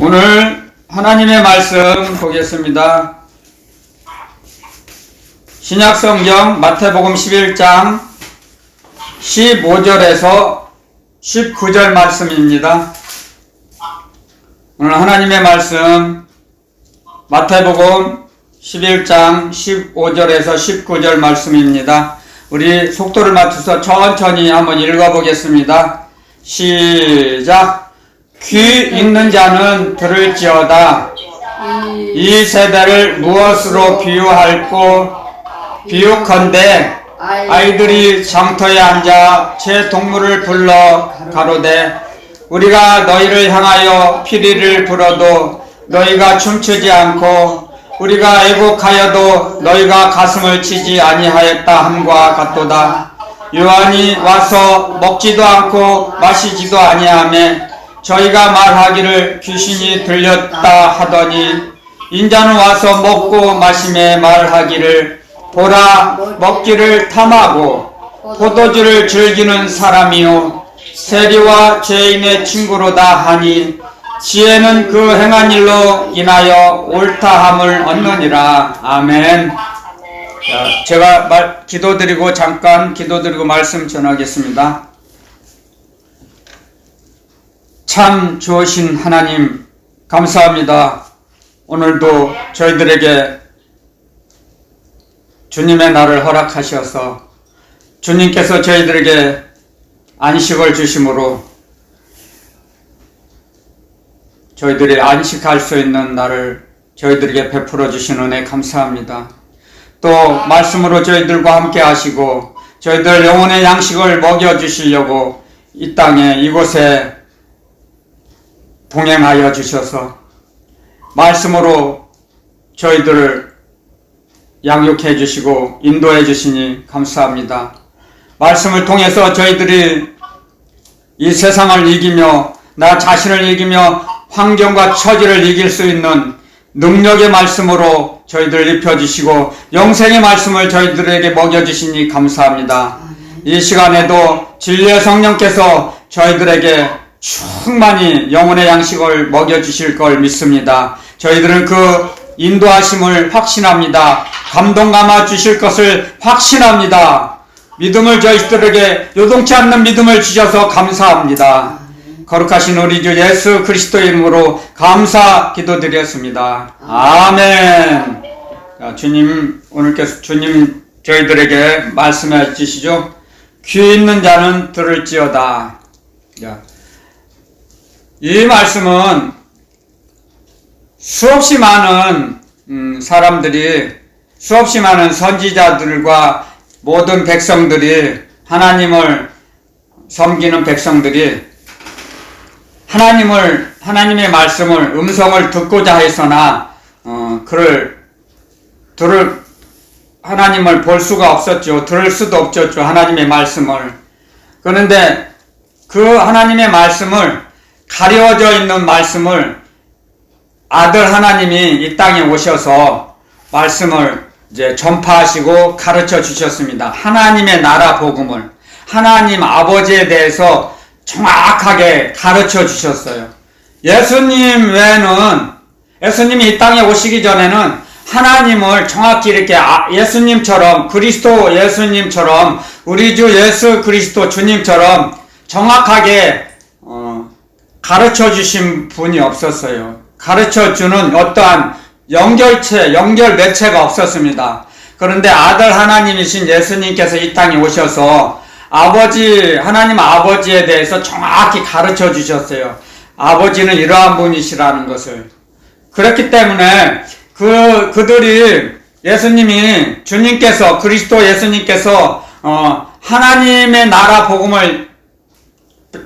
오늘 하나님의 말씀 보겠습니다. 신약성경 마태복음 11장 15절에서 19절 말씀입니다. 오늘 하나님의 말씀 마태복음 11장 15절에서 19절 말씀입니다. 우리 속도를 맞춰서 천천히 한번 읽어보겠습니다. 시작. 귀 있는 자는 들을지어다. 이 세대를 무엇으로 비유할꼬? 비유컨대 아이들이 장터에 앉아 제 동물을 불러 가로되 우리가 너희를 향하여 피리를 불어도 너희가 춤추지 않고 우리가 애곡하여도 너희가 가슴을 치지 아니하였다 함과 같도다. 요한이 와서 먹지도 않고 마시지도 아니하며 저희가 말하기를 귀신이 들렸다 하더니 인자는 와서 먹고 마시며 말하기를 보라 먹기를 탐하고 포도주를 즐기는 사람이요 세리와 죄인의 친구로다 하니 지혜는 그 행한 일로 인하여 옳다함을 얻느니라. 아멘. 자, 제가 잠깐 기도드리고 말씀 전하겠습니다. 참 좋으신 하나님 감사합니다. 오늘도 저희들에게 주님의 날을 허락하셔서 주님께서 저희들에게 안식을 주심으로 저희들이 안식할 수 있는 날을 저희들에게 베풀어 주신 은혜 감사합니다. 또 말씀으로 저희들과 함께 하시고 저희들 영혼의 양식을 먹여 주시려고 이 땅에 이곳에 동행하여 주셔서 말씀으로 저희들을 양육해 주시고 인도해 주시니 감사합니다. 말씀을 통해서 저희들이 이 세상을 이기며 나 자신을 이기며 환경과 처지를 이길 수 있는 능력의 말씀으로 저희들을 입혀주시고 영생의 말씀을 저희들에게 먹여주시니 감사합니다. 이 시간에도 진리의 성령께서 저희들에게 충만히 영혼의 양식을 먹여주실 걸 믿습니다. 저희들은 그 인도하심을 확신합니다. 감동 감아 주실 것을 확신합니다. 믿음을 저희들에게 요동치 않는 믿음을 주셔서 감사합니다. 거룩하신 우리 주 예수 그리스도의 이름으로 감사 기도드렸습니다. 아멘. 자, 주님 오늘께서 주님 저희들에게 말씀해 주시죠. 귀 있는 자는 들을지어다. 자, 이 말씀은 수없이 많은 사람들이 수없이 많은 선지자들과 모든 백성들이 하나님을 섬기는 백성들이 하나님의 말씀을 음성을 듣고자 했으나 하나님을 볼 수가 없었죠. 들을 수도 없었죠. 하나님의 말씀을. 그런데 그 하나님의 말씀을 가려져 있는 말씀을 아들 하나님이 이 땅에 오셔서 말씀을 이제 전파하시고 가르쳐 주셨습니다. 하나님의 나라 복음을 하나님 아버지에 대해서 정확하게 가르쳐 주셨어요. 예수님 외에는 예수님이 이 땅에 오시기 전에는 하나님을 정확히 이렇게 예수님처럼 그리스도 예수님처럼 우리 주 예수 그리스도 주님처럼 정확하게 가르쳐 주신 분이 없었어요. 가르쳐 주는 어떠한 연결 매체가 없었습니다. 그런데 아들 하나님이신 예수님께서 이 땅에 오셔서 하나님 아버지에 대해서 정확히 가르쳐 주셨어요. 아버지는 이러한 분이시라는 것을. 그렇기 때문에 그들이 주님께서 그리스도 예수님께서 하나님의 나라 복음을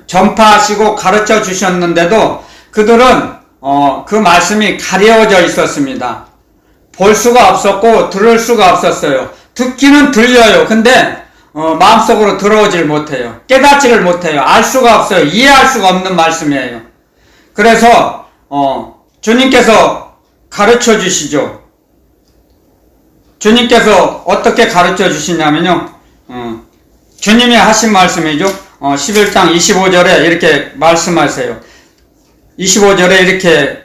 전파하시고 가르쳐 주셨는데도 그들은 그 말씀이 가려져 있었습니다. 볼 수가 없었고 들을 수가 없었어요. 듣기는 들려요. 근데 마음속으로 들어오질 못해요. 깨닫지를 못해요. 알 수가 없어요. 이해할 수가 없는 말씀이에요. 그래서 주님께서 가르쳐 주시죠. 주님께서 어떻게 가르쳐 주시냐면요. 주님이 하신 말씀이죠. 11장 25절에 이렇게 말씀하세요. 25절에 이렇게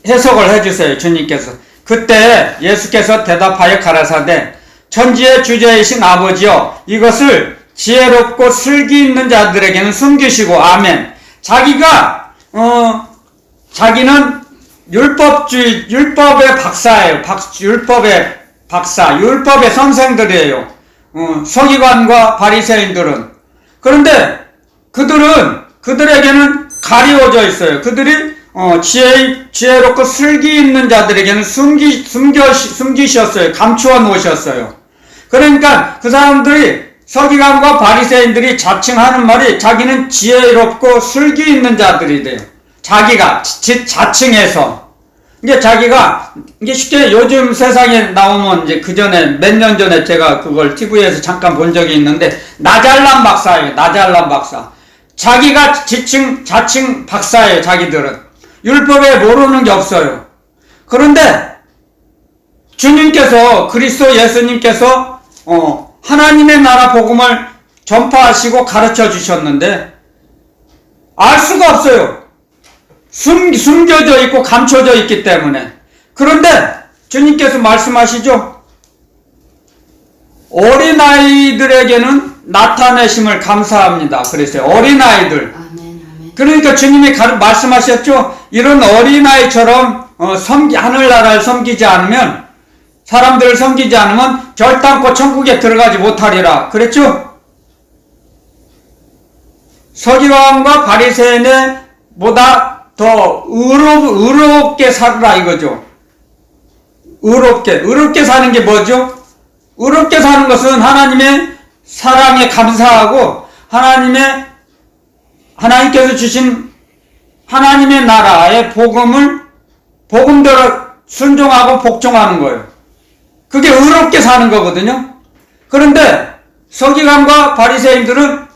해석을 해주세요. 주님께서. 그때 예수께서 대답하여 가라사대 천지의 주제이신 아버지여 이것을 지혜롭고 슬기 있는 자들에게는 숨기시고 아멘. 자기는 율법의 박사예요. 율법의 박사, 율법의 선생들이에요. 서기관과 바리새인들은. 그런데 그들에게는 가리워져 있어요. 그들이 지혜롭고 슬기 있는 자들에게는 숨기셨어요. 감추어 놓으셨어요. 그러니까 그 사람들이 서기관과 바리새인들이 자칭하는 말이 자기는 지혜롭고 슬기 있는 자들이 돼요. 자기가 자칭해서 이게 쉽게 요즘 세상에 나오면 이제 그 전에 몇 년 전에 제가 그걸 TV에서 잠깐 본 적이 있는데 나잘남 박사예요. 나잘남 박사. 자기가 자칭 박사예요. 자기들은 율법에 모르는 게 없어요. 그런데 주님께서 그리스도 예수님께서 하나님의 나라 복음을 전파하시고 가르쳐 주셨는데 알 수가 없어요. 숨겨져 있고 감춰져 있기 때문에. 그런데 주님께서 말씀하시죠. 어린아이들에게는 나타내심을 감사합니다. 그랬어요. 어린아이들. 그러니까 주님이 말씀하셨죠. 이런 어린아이처럼 하늘나라를 섬기지 않으면, 사람들을 섬기지 않으면 결단코 천국에 들어가지 못하리라. 그랬죠? 서기관과 바리새인보다 더 의롭게 살으라 이거죠. 의롭게 사는 게 뭐죠? 의롭게 사는 것은 하나님의 사랑에 감사하고 하나님께서 주신 하나님의 나라의 복음대로 순종하고 복종하는 거예요. 그게 의롭게 사는 거거든요. 그런데 서기관과 바리새인들은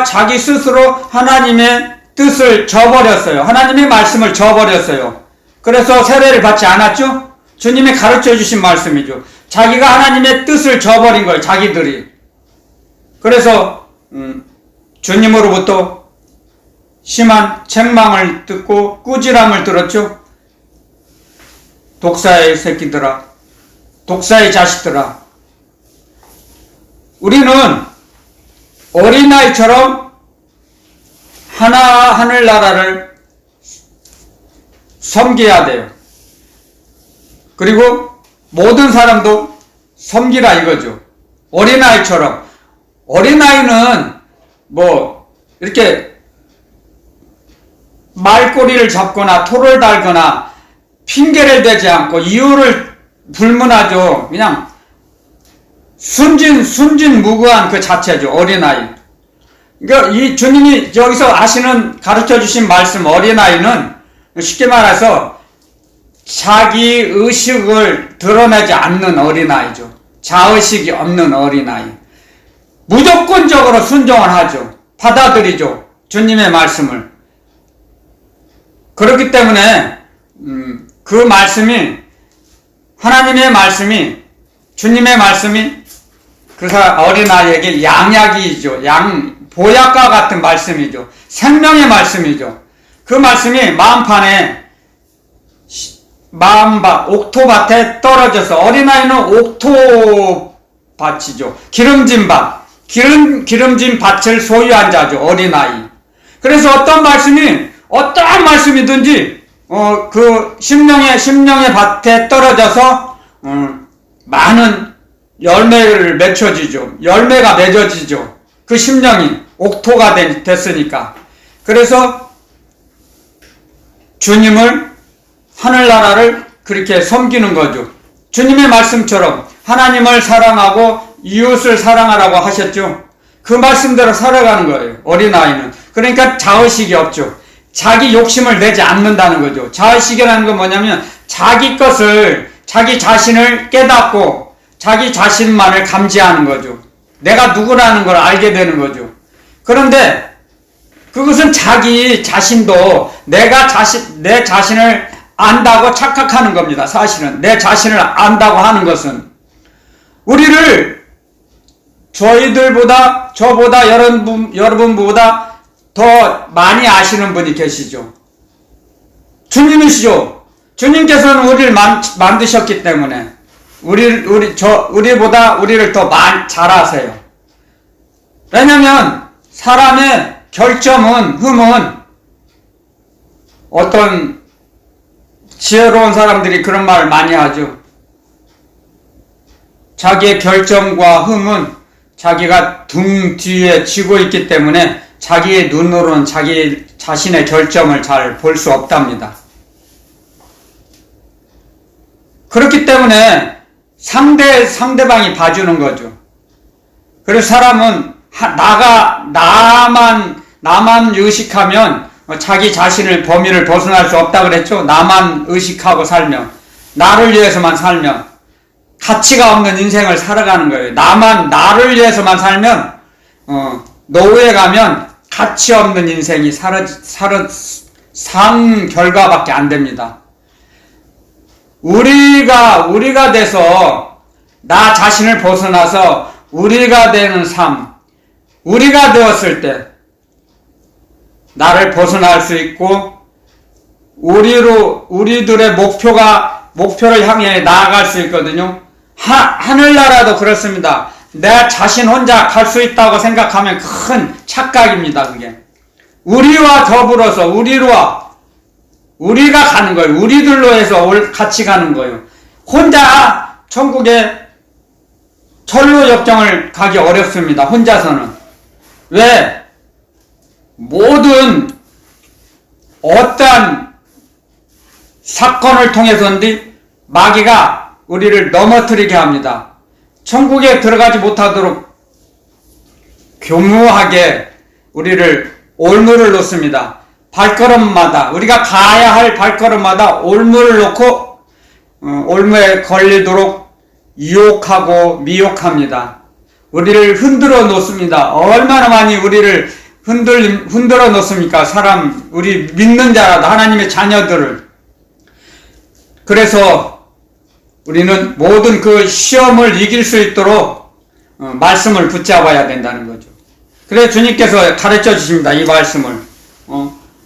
자기 스스로 하나님의 뜻을 저버렸어요. 하나님의 말씀을 저버렸어요. 그래서 세례를 받지 않았죠? 주님이 가르쳐 주신 말씀이죠. 자기가 하나님의 뜻을 저버린 거예요. 자기들이. 그래서 주님으로부터 심한 책망을 듣고 꾸지람을 들었죠. 독사의 새끼들아, 독사의 자식들아. 우리는 어린아이처럼 하늘나라를 섬겨야 돼요. 그리고 모든 사람도 섬기라 이거죠. 어린아이처럼. 어린아이는 이렇게 말꼬리를 잡거나 토를 달거나 핑계를 대지 않고 이유를 불문하죠. 그냥 순진무구한 그 자체죠. 어린아이. 그러니까 이 주님이 여기서 가르쳐 주신 말씀, 어린아이는 쉽게 말해서 자기 의식을 드러내지 않는 어린아이죠. 자의식이 없는 어린아이. 무조건적으로 순종을 하죠. 받아들이죠. 주님의 말씀을. 그렇기 때문에 그 말씀이, 하나님의 말씀이, 주님의 말씀이 그 어린아이에게 양약이죠. 보약과 같은 말씀이죠. 생명의 말씀이죠. 그 말씀이 옥토밭에 떨어져서, 어린아이는 옥토밭이죠. 기름진 밭을 소유한 자죠. 어린아이. 그래서 어떠한 말씀이든지 그 심령의 밭에 떨어져서 많은 열매를 맺혀지죠. 열매가 맺어지죠. 그 심령이 옥토가 됐으니까. 그래서 주님을, 하늘나라를 그렇게 섬기는 거죠. 주님의 말씀처럼 하나님을 사랑하고 이웃을 사랑하라고 하셨죠. 그 말씀대로 살아가는 거예요. 어린아이는. 그러니까 자의식이 없죠. 자기 욕심을 내지 않는다는 거죠. 자의식이라는 건 뭐냐면 자기 자신을 깨닫고 자기 자신만을 감지하는 거죠. 내가 누구라는 걸 알게 되는 거죠. 그런데 그것은 자기 자신도 내 자신을 안다고 착각하는 겁니다. 사실은 내 자신을 안다고 하는 것은 저보다 여러분보다 더 많이 아시는 분이 계시죠. 주님이시죠. 주님께서는 우리를 만드셨기 때문에 우리보다 우리를 더 잘 아세요. 왜냐면 사람의 결점은, 흠은, 어떤 지혜로운 사람들이 그런 말을 많이 하죠. 자기의 결점과 흠은 자기가 등 뒤에 쥐고 있기 때문에 자기의 눈으로는 자기 자신의 결점을 잘 볼 수 없답니다. 그렇기 때문에 상대방이 봐주는 거죠. 그래서 사람은 나만 의식하면 자기 자신을 범위를 벗어날 수 없다 그랬죠. 나만 의식하고 살면, 나를 위해서만 살면 가치가 없는 인생을 살아가는 거예요. 나를 위해서만 살면 노후에 가면 가치 없는 인생이 산 결과밖에 안 됩니다. 우리가 돼서 나 자신을 벗어나서 우리가 되는 삶, 우리가 되었을 때 나를 벗어날 수 있고 우리들의 목표를 향해 나아갈 수 있거든요. 하늘나라도 그렇습니다. 내 자신 혼자 갈 수 있다고 생각하면 큰 착각입니다. 그게 우리와 더불어서 우리가 가는 거예요. 우리들로 해서 같이 가는 거예요. 혼자 천국에 철로 역정을 가기 어렵습니다. 혼자서는. 왜? 모든 어떠한 사건을 통해서인지 마귀가 우리를 넘어뜨리게 합니다. 천국에 들어가지 못하도록 교묘하게 우리를 올무를 놓습니다. 발걸음마다, 우리가 가야 할 발걸음마다 올무를 놓고 올무에 걸리도록 유혹하고 미혹합니다. 우리를 흔들어 놓습니다. 얼마나 많이 우리를 흔들어 놓습니까? 우리 믿는 자라도, 하나님의 자녀들을. 그래서 우리는 모든 그 시험을 이길 수 있도록 말씀을 붙잡아야 된다는 거죠. 그래서 주님께서 가르쳐 주십니다. 이 말씀을.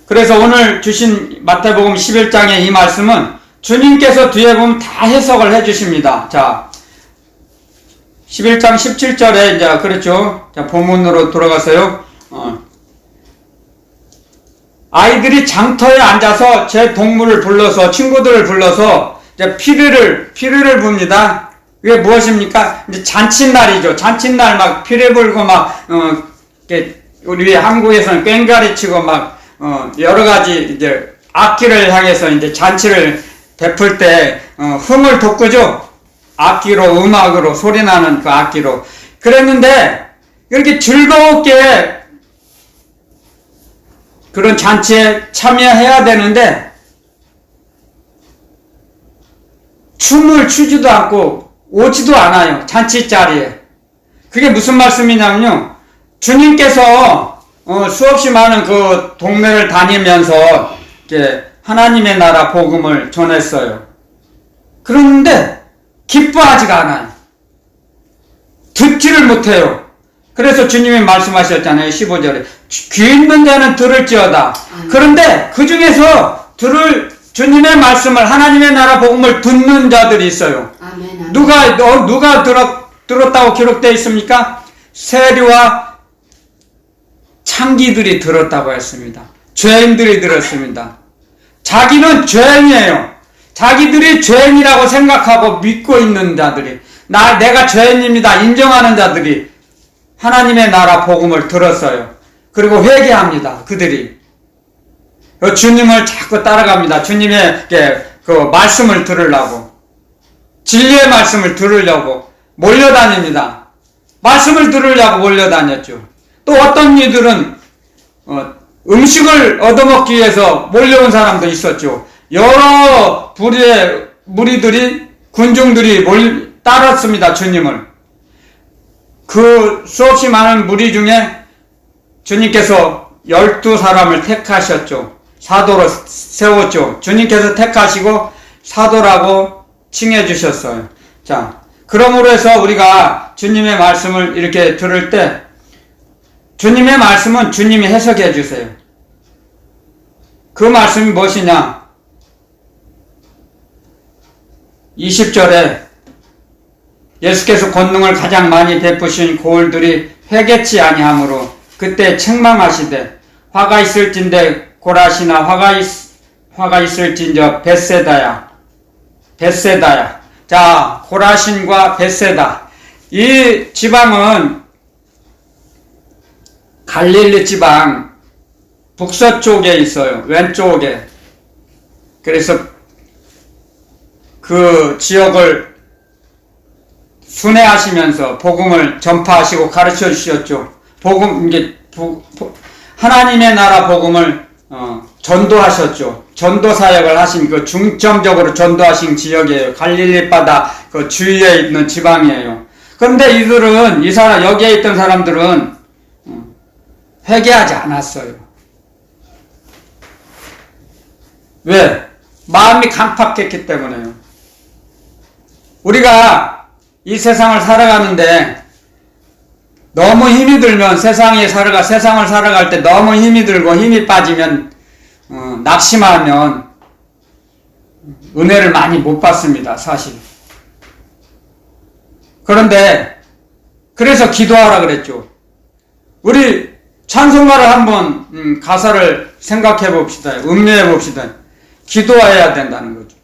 그래서 오늘 주신 마태복음 11장의 이 말씀은 주님께서 뒤에 보면 다 해석을 해 주십니다. 자, 11장 17절에 이제 그렇죠. 자, 본문으로 돌아가서요. 아이들이 장터에 앉아서 제 동물을 불러서, 친구들을 불러서 이제 피리를 붑니다. 이게 무엇입니까? 이제 잔칫날이죠. 잔칫날 막 피리 불고 우리 한국에서는 꽹가리 치고 여러 가지 이제 악기를 향해서 이제 잔치를 베풀 때 흥을 돋구죠. 악기로, 음악으로, 소리나는 그 악기로. 그랬는데 이렇게 즐겁게 그런 잔치에 참여해야 되는데 춤을 추지도 않고 오지도 않아요. 잔치 자리에. 그게 무슨 말씀이냐면요. 주님께서 수없이 많은 그 동네를 다니면서 이렇게 하나님의 나라 복음을 전했어요. 그런데 기뻐하지가 않아요. 듣지를 못해요. 그래서 주님이 말씀하셨잖아요. 15절에 귀 있는 자는 들을지어다. 그런데 그 중에서 주님의 말씀을, 하나님의 나라 복음을 듣는 자들이 있어요. 아멘. 누가 들었다고 기록되어 있습니까? 세리와 창기들이 들었다고 했습니다. 죄인들이 들었습니다. 자기는 죄인이에요. 자기들이 죄인이라고 생각하고 믿고 있는 자들이, 내가 죄인입니다 인정하는 자들이 하나님의 나라 복음을 들었어요. 그리고 회개합니다. 그들이 주님을 자꾸 따라갑니다. 주님의 그 말씀을 들으려고, 진리의 말씀을 들으려고 몰려다닙니다. 말씀을 들으려고 몰려다녔죠. 또 어떤 이들은 음식을 얻어먹기 위해서 몰려온 사람도 있었죠. 여러 부류의 무리들이, 군중들이 따랐습니다. 주님을. 그 수없이 많은 무리 중에 주님께서 12사람을 택하셨죠. 사도로 세웠죠. 주님께서 택하시고 사도라고 칭해 주셨어요. 자, 그러므로 해서 우리가 주님의 말씀을 이렇게 들을 때 주님의 말씀은 주님이 해석해 주세요. 그 말씀이 무엇이냐? 20절에 예수께서 권능을 가장 많이 베푸신 고을들이 회개치 아니하므로 그때 책망하시되 화가 있을진데 고라시나 화가 있을진저 벳세다야. 자, 고라신과 벳세다. 이 지방은 갈릴리 지방 북서쪽에 있어요. 왼쪽에. 그래서 그 지역을 순회하시면서 복음을 전파하시고 가르쳐 주셨죠. 하나님의 나라 복음을 전도하셨죠. 전도 사역을 하신 그 중점적으로 전도하신 지역이에요. 갈릴리 바다 그 주위에 있는 지방이에요. 그런데 여기에 있던 사람들은 회개하지 않았어요. 왜? 마음이 강팍했기 때문에요. 우리가 이 세상을 살아가는데 너무 힘이 들면 세상을 살아갈 때 너무 힘이 들고 힘이 빠지면 낙심하면 은혜를 많이 못 받습니다. 사실. 그런데 그래서 기도하라 그랬죠. 우리 찬송가를 한번 가사를 생각해 봅시다. 음미해 봅시다. 기도해야 된다는 거죠.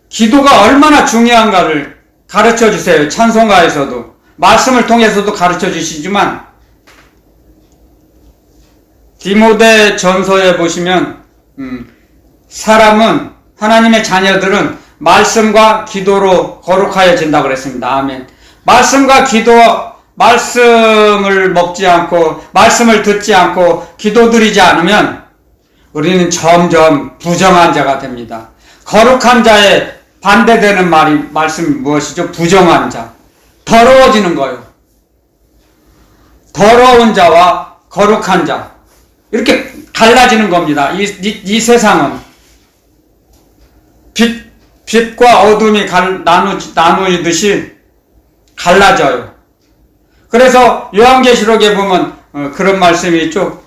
기도가 얼마나 중요한가를 가르쳐 주세요. 찬송가에서도 말씀을 통해서도 가르쳐 주시지만 디모데 전서에 보시면 사람은 하나님의 자녀들은 말씀과 기도로 거룩하여진다고 그랬습니다. 아멘. 말씀과 기도, 말씀을 먹지 않고 말씀을 듣지 않고 기도드리지 않으면 우리는 점점 부정한 자가 됩니다. 거룩한 자에 반대되는 말씀이 무엇이죠? 부정한 자. 더러워지는 거예요. 더러운 자와 거룩한 자. 이렇게 갈라지는 겁니다. 이 세상은. 빛과 어둠이 나누듯이 갈라져요. 그래서 요한계시록에 보면 그런 말씀이 있죠.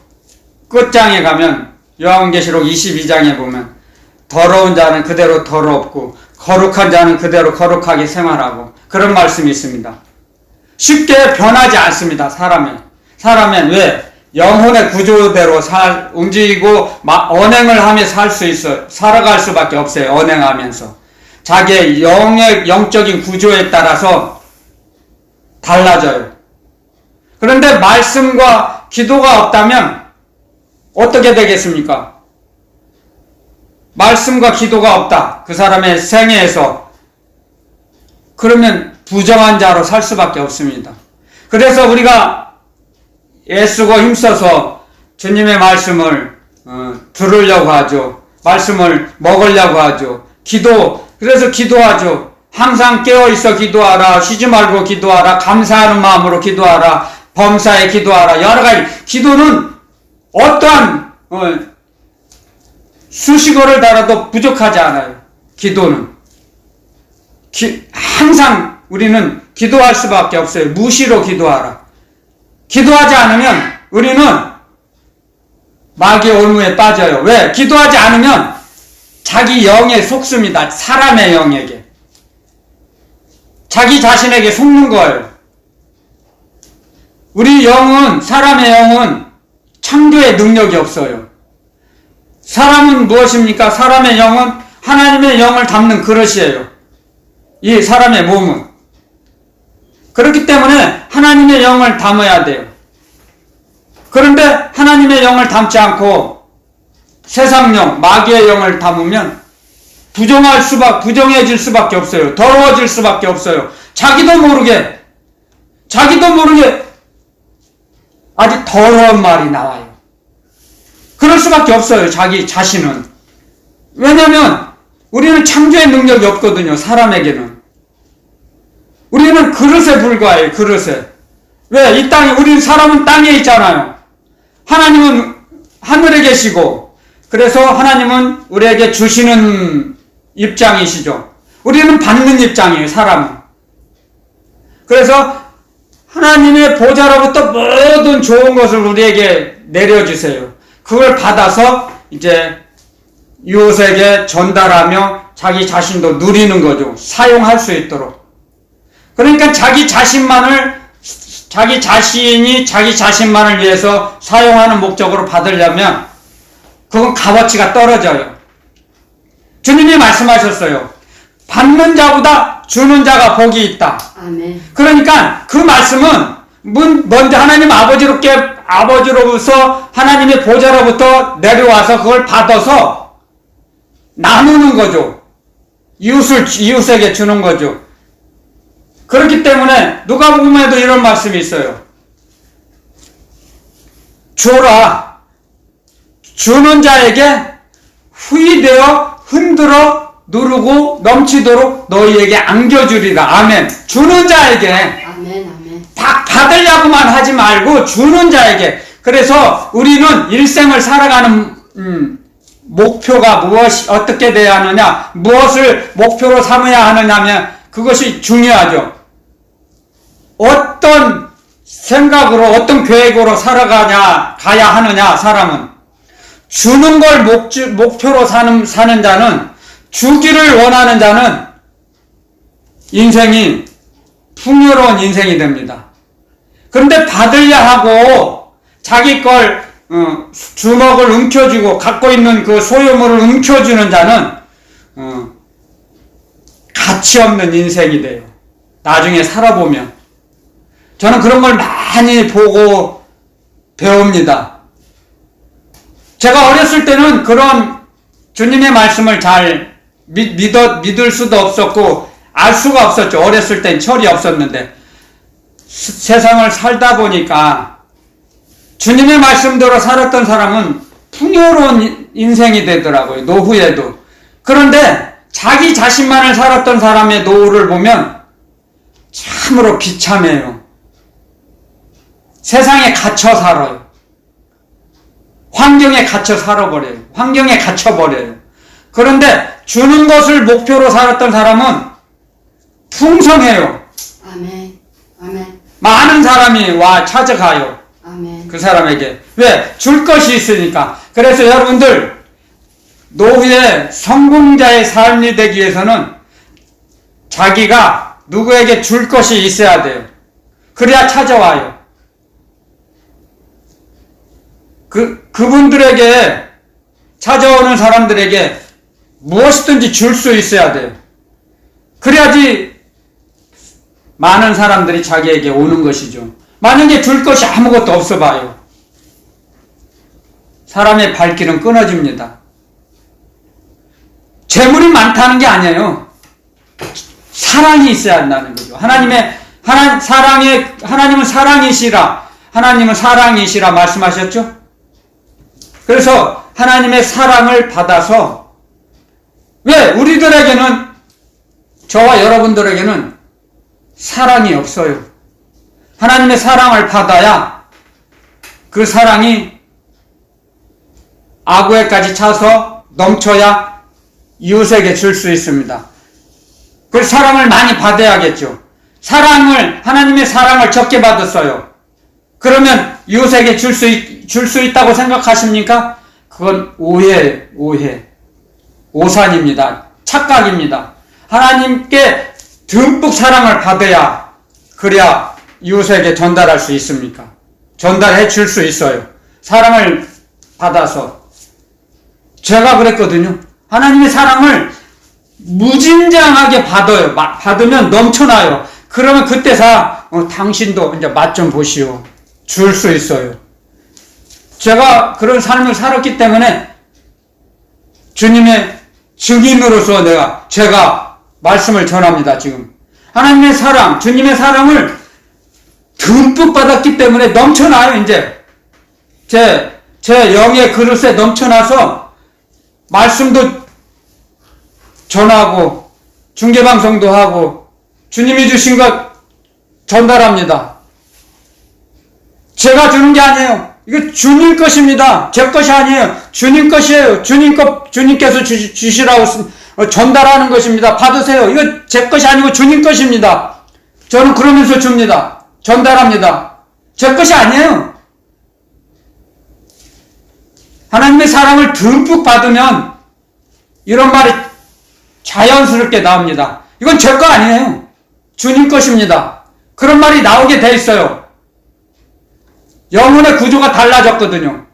끝장에 가면 요한계시록 22장에 보면 더러운 자는 그대로 더럽고 거룩한 자는 그대로 거룩하게 생활하고 그런 말씀이 있습니다. 쉽게 변하지 않습니다. 사람은 왜? 영혼의 구조대로 움직이고 언행을 하며 살아갈 수밖에 없어요. 언행하면서 자기의 영적인 구조에 따라서 달라져요. 그런데 말씀과 기도가 없다면 어떻게 되겠습니까? 말씀과 기도가 없다. 그 사람의 생애에서. 그러면 부정한 자로 살 수밖에 없습니다. 그래서 우리가 애쓰고 힘써서 주님의 말씀을 들으려고 하죠. 말씀을 먹으려고 하죠. 그래서 기도하죠. 항상 깨어있어 기도하라. 쉬지 말고 기도하라. 감사하는 마음으로 기도하라. 범사에 기도하라. 여러 가지. 기도는 어떠한 수식어를 달아도 부족하지 않아요. 기도는. 항상 우리는 기도할 수밖에 없어요. 무시로 기도하라. 기도하지 않으면 우리는 마귀의 올무에 빠져요. 왜? 기도하지 않으면 자기 영에 속습니다. 사람의 영에게. 자기 자신에게 속는 거예요. 사람의 영은 창조의 능력이 없어요. 사람은 무엇입니까? 사람의 영은 하나님의 영을 담는 그릇이에요. 이 사람의 몸은. 그렇기 때문에 하나님의 영을 담아야 돼요. 그런데 하나님의 영을 담지 않고 세상 영, 마귀의 영을 담으면 부정해질 수밖에 없어요. 더러워질 수밖에 없어요. 자기도 모르게 아주 더러운 말이 나와요. 그럴 수밖에 없어요. 자기 자신은. 왜냐하면 우리는 창조의 능력이 없거든요. 사람에게는. 우리는 그릇에 불과해요. 그릇에. 왜? 이 땅에 사람은 땅에 있잖아요. 하나님은 하늘에 계시고 그래서 하나님은 우리에게 주시는 입장이시죠. 우리는 받는 입장이에요. 사람은. 그래서 하나님의 보좌로부터 모든 좋은 것을 우리에게 내려주세요. 그걸 받아서 이제 이웃에게 전달하며 자기 자신도 누리는 거죠. 사용할 수 있도록. 그러니까 자기 자신이 자기 자신만을 위해서 사용하는 목적으로 받으려면 그건 값어치가 떨어져요. 주님이 말씀하셨어요. 받는 자보다 주는 자가 복이 있다. 아멘. 그러니까 그 말씀은 먼저 하나님 아버지로부터 하나님의 보좌로부터 내려와서 그걸 받아서 나누는 거죠. 이웃에게 주는 거죠. 그렇기 때문에 누가복음에도 이런 말씀이 있어요. 줘라. 주는 자에게 후이되어 흔들어 누르고 넘치도록 너희에게 안겨주리라. 아멘. 주는 자에게. 아멘. 받으려고만 하지 말고 주는 자에게. 그래서 우리는 일생을 살아가는 목표가 어떻게 돼야 하느냐, 무엇을 목표로 삼아야 하느냐면 그것이 중요하죠. 어떤 생각으로 어떤 계획으로 가야 하느냐. 사람은 주는 걸 목표로 사는 자는, 주기를 원하는 자는 인생이 풍요로운 인생이 됩니다. 그런데 받으려 하고 자기 걸 주먹을 움켜쥐고 갖고 있는 그 소유물을 움켜쥐는 자는 가치 없는 인생이 돼요. 나중에 살아보면. 저는 그런 걸 많이 보고 배웁니다. 제가 어렸을 때는 그런 주님의 말씀을 잘 믿을 수도 없었고 알 수가 없었죠. 어렸을 땐 철이 없었는데 세상을 살다 보니까 주님의 말씀대로 살았던 사람은 풍요로운 인생이 되더라고요. 노후에도. 그런데 자기 자신만을 살았던 사람의 노후를 보면 참으로 비참해요. 세상에 갇혀 살아요. 환경에 갇혀 살아버려요. 환경에 갇혀버려요. 그런데 주는 것을 목표로 살았던 사람은 풍성해요. 아멘. 많은 사람이 와 찾아가요. 아멘. 그 사람에게. 왜? 줄 것이 있으니까. 그래서 여러분들 노후에 성공자의 삶이 되기 위해서는 자기가 누구에게 줄 것이 있어야 돼요. 그래야 찾아와요. 그분들에게, 찾아오는 사람들에게 무엇이든지 줄 수 있어야 돼요. 그래야지 많은 사람들이 자기에게 오는 것이죠. 만약에 줄 것이 아무것도 없어 봐요. 사람의 발길은 끊어집니다. 재물이 많다는 게 아니에요. 사랑이 있어야 한다는 거죠. 하나님은 사랑이시라 말씀하셨죠? 그래서 하나님의 사랑을 받아서, 왜? 우리들에게는, 저와 여러분들에게는 사랑이 없어요. 하나님의 사랑을 받아야 그 사랑이 아구에까지 차서 넘쳐야 이웃에게 줄 수 있습니다. 그 사랑을 많이 받아야겠죠. 하나님의 사랑을 적게 받았어요. 그러면 이웃에게 줄 수 있다고 생각하십니까? 그건 오산입니다. 착각입니다. 하나님께 듬뿍 사랑을 받아야, 그래야 이웃에게 전달할 수 있습니까? 전달해 줄 수 있어요. 사랑을 받아서. 제가 그랬거든요. 하나님의 사랑을 무진장하게 받아요. 받으면 넘쳐나요. 그러면 그때서 당신도 이제 맛 좀 보시오. 줄 수 있어요. 제가 그런 삶을 살았기 때문에 주님의 증인으로서 제가 말씀을 전합니다. 지금 하나님의 사랑, 주님의 사랑을 듬뿍 받았기 때문에 넘쳐나요. 이제 제 영의 그릇에 넘쳐나서 말씀도 전하고 중계방송도 하고 주님이 주신 것 전달합니다. 제가 주는 게 아니에요. 이거 주님 것입니다. 제 것이 아니에요. 주님 것이에요. 주님께서 주시라고 전달하는 것입니다. 받으세요. 이거 제 것이 아니고 주님 것입니다. 저는 그러면서 줍니다. 전달합니다. 제 것이 아니에요. 하나님의 사랑을 듬뿍 받으면 이런 말이 자연스럽게 나옵니다. 이건 제 거 아니에요. 주님 것입니다. 그런 말이 나오게 돼 있어요. 영혼의 구조가 달라졌거든요.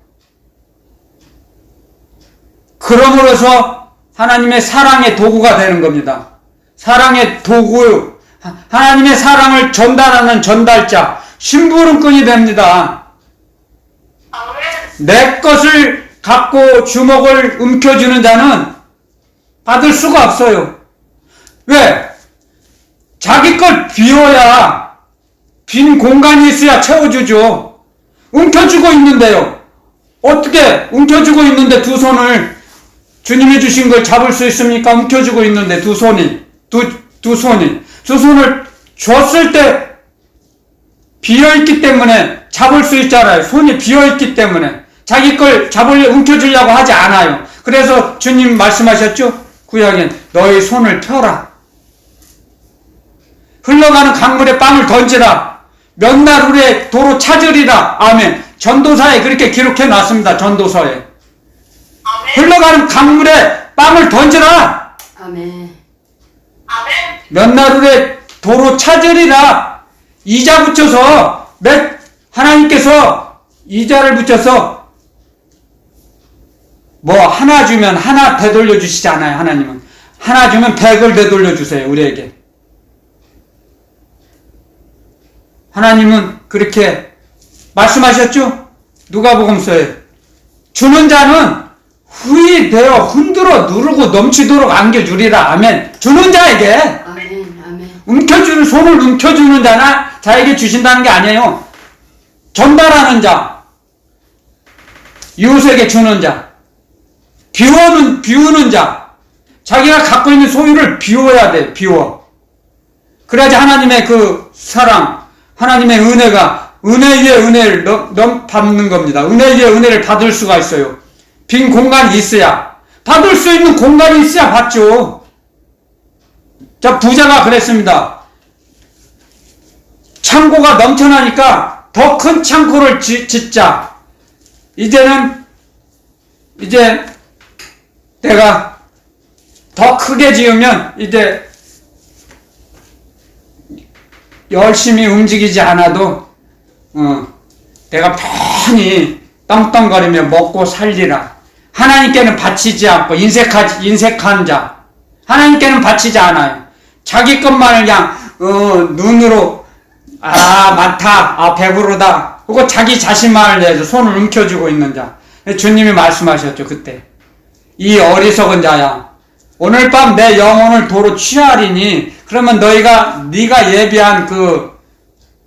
그러므로서 하나님의 사랑의 도구가 되는 겁니다. 사랑의 도구, 하나님의 사랑을 전달하는 전달자, 심부름꾼이 됩니다. 내 것을 갖고 주먹을 움켜쥐는 자는 받을 수가 없어요. 왜? 자기 걸 비워야, 빈 공간이 있어야 채워주죠. 움켜쥐고 있는데요. 어떻게 움켜쥐고 있는데 두 손을 주님이 주신 걸 잡을 수 있습니까? 움켜쥐고 있는데 두 손이 두 손을 줬을 때 비어있기 때문에 잡을 수 있잖아요. 손이 비어있기 때문에 자기 걸 움켜쥐려고 하지 않아요. 그래서 주님 말씀하셨죠? 구약엔 너희 손을 펴라. 흘러가는 강물에 빵을 던지라. 몇 날 후에 도로 찾으리라. 아멘. 전도사에 그렇게 기록해 놨습니다. 전도서에. 흘러가는 강물에 빵을 던지라. 아멘. 몇 날 후에 도로 찾으리라. 이자 붙여서 하나님께서 이자를 붙여서 뭐 하나 주면 하나 되돌려 주시지 않아요. 하나님은 하나 주면 100을 되돌려 주세요. 우리에게. 하나님은 그렇게 말씀하셨죠? 누가복음서에 주는 자는 후이 되어 흔들어 누르고 넘치도록 안겨주리라. 아멘. 주는 자에게 아멘. 아멘. 손을 움켜주는 자에게 주신다는 게 아니에요. 전달하는 자, 이웃에게 주는 자, 비우는 자, 자기가 갖고 있는 소유를 비워야 돼. 비워. 그래야지 하나님의 그 사랑, 하나님의 은혜가 은혜 위에 은혜를 받는 겁니다. 은혜 위에 은혜를 받을 수가 있어요. 빈 공간이 있어야, 받을 수 있는 공간이 있어야 받죠. 자, 부자가 그랬습니다. 창고가 넘쳐나니까 더 큰 창고를 짓자. 이제 내가 더 크게 지으면 이제 열심히 움직이지 않아도 내가 편히 떵떵거리며 먹고 살리라. 하나님께는 바치지 않고 인색한 자, 하나님께는 바치지 않아요. 자기 것만을 그냥 눈으로 많다, 배부르다, 그거 자기 자신만을 내서 손을 움켜쥐고 있는 자. 주님이 말씀하셨죠. 그때 이 어리석은 자야, 오늘 밤 내 영혼을 도로 취하리니 그러면 네가 예비한 그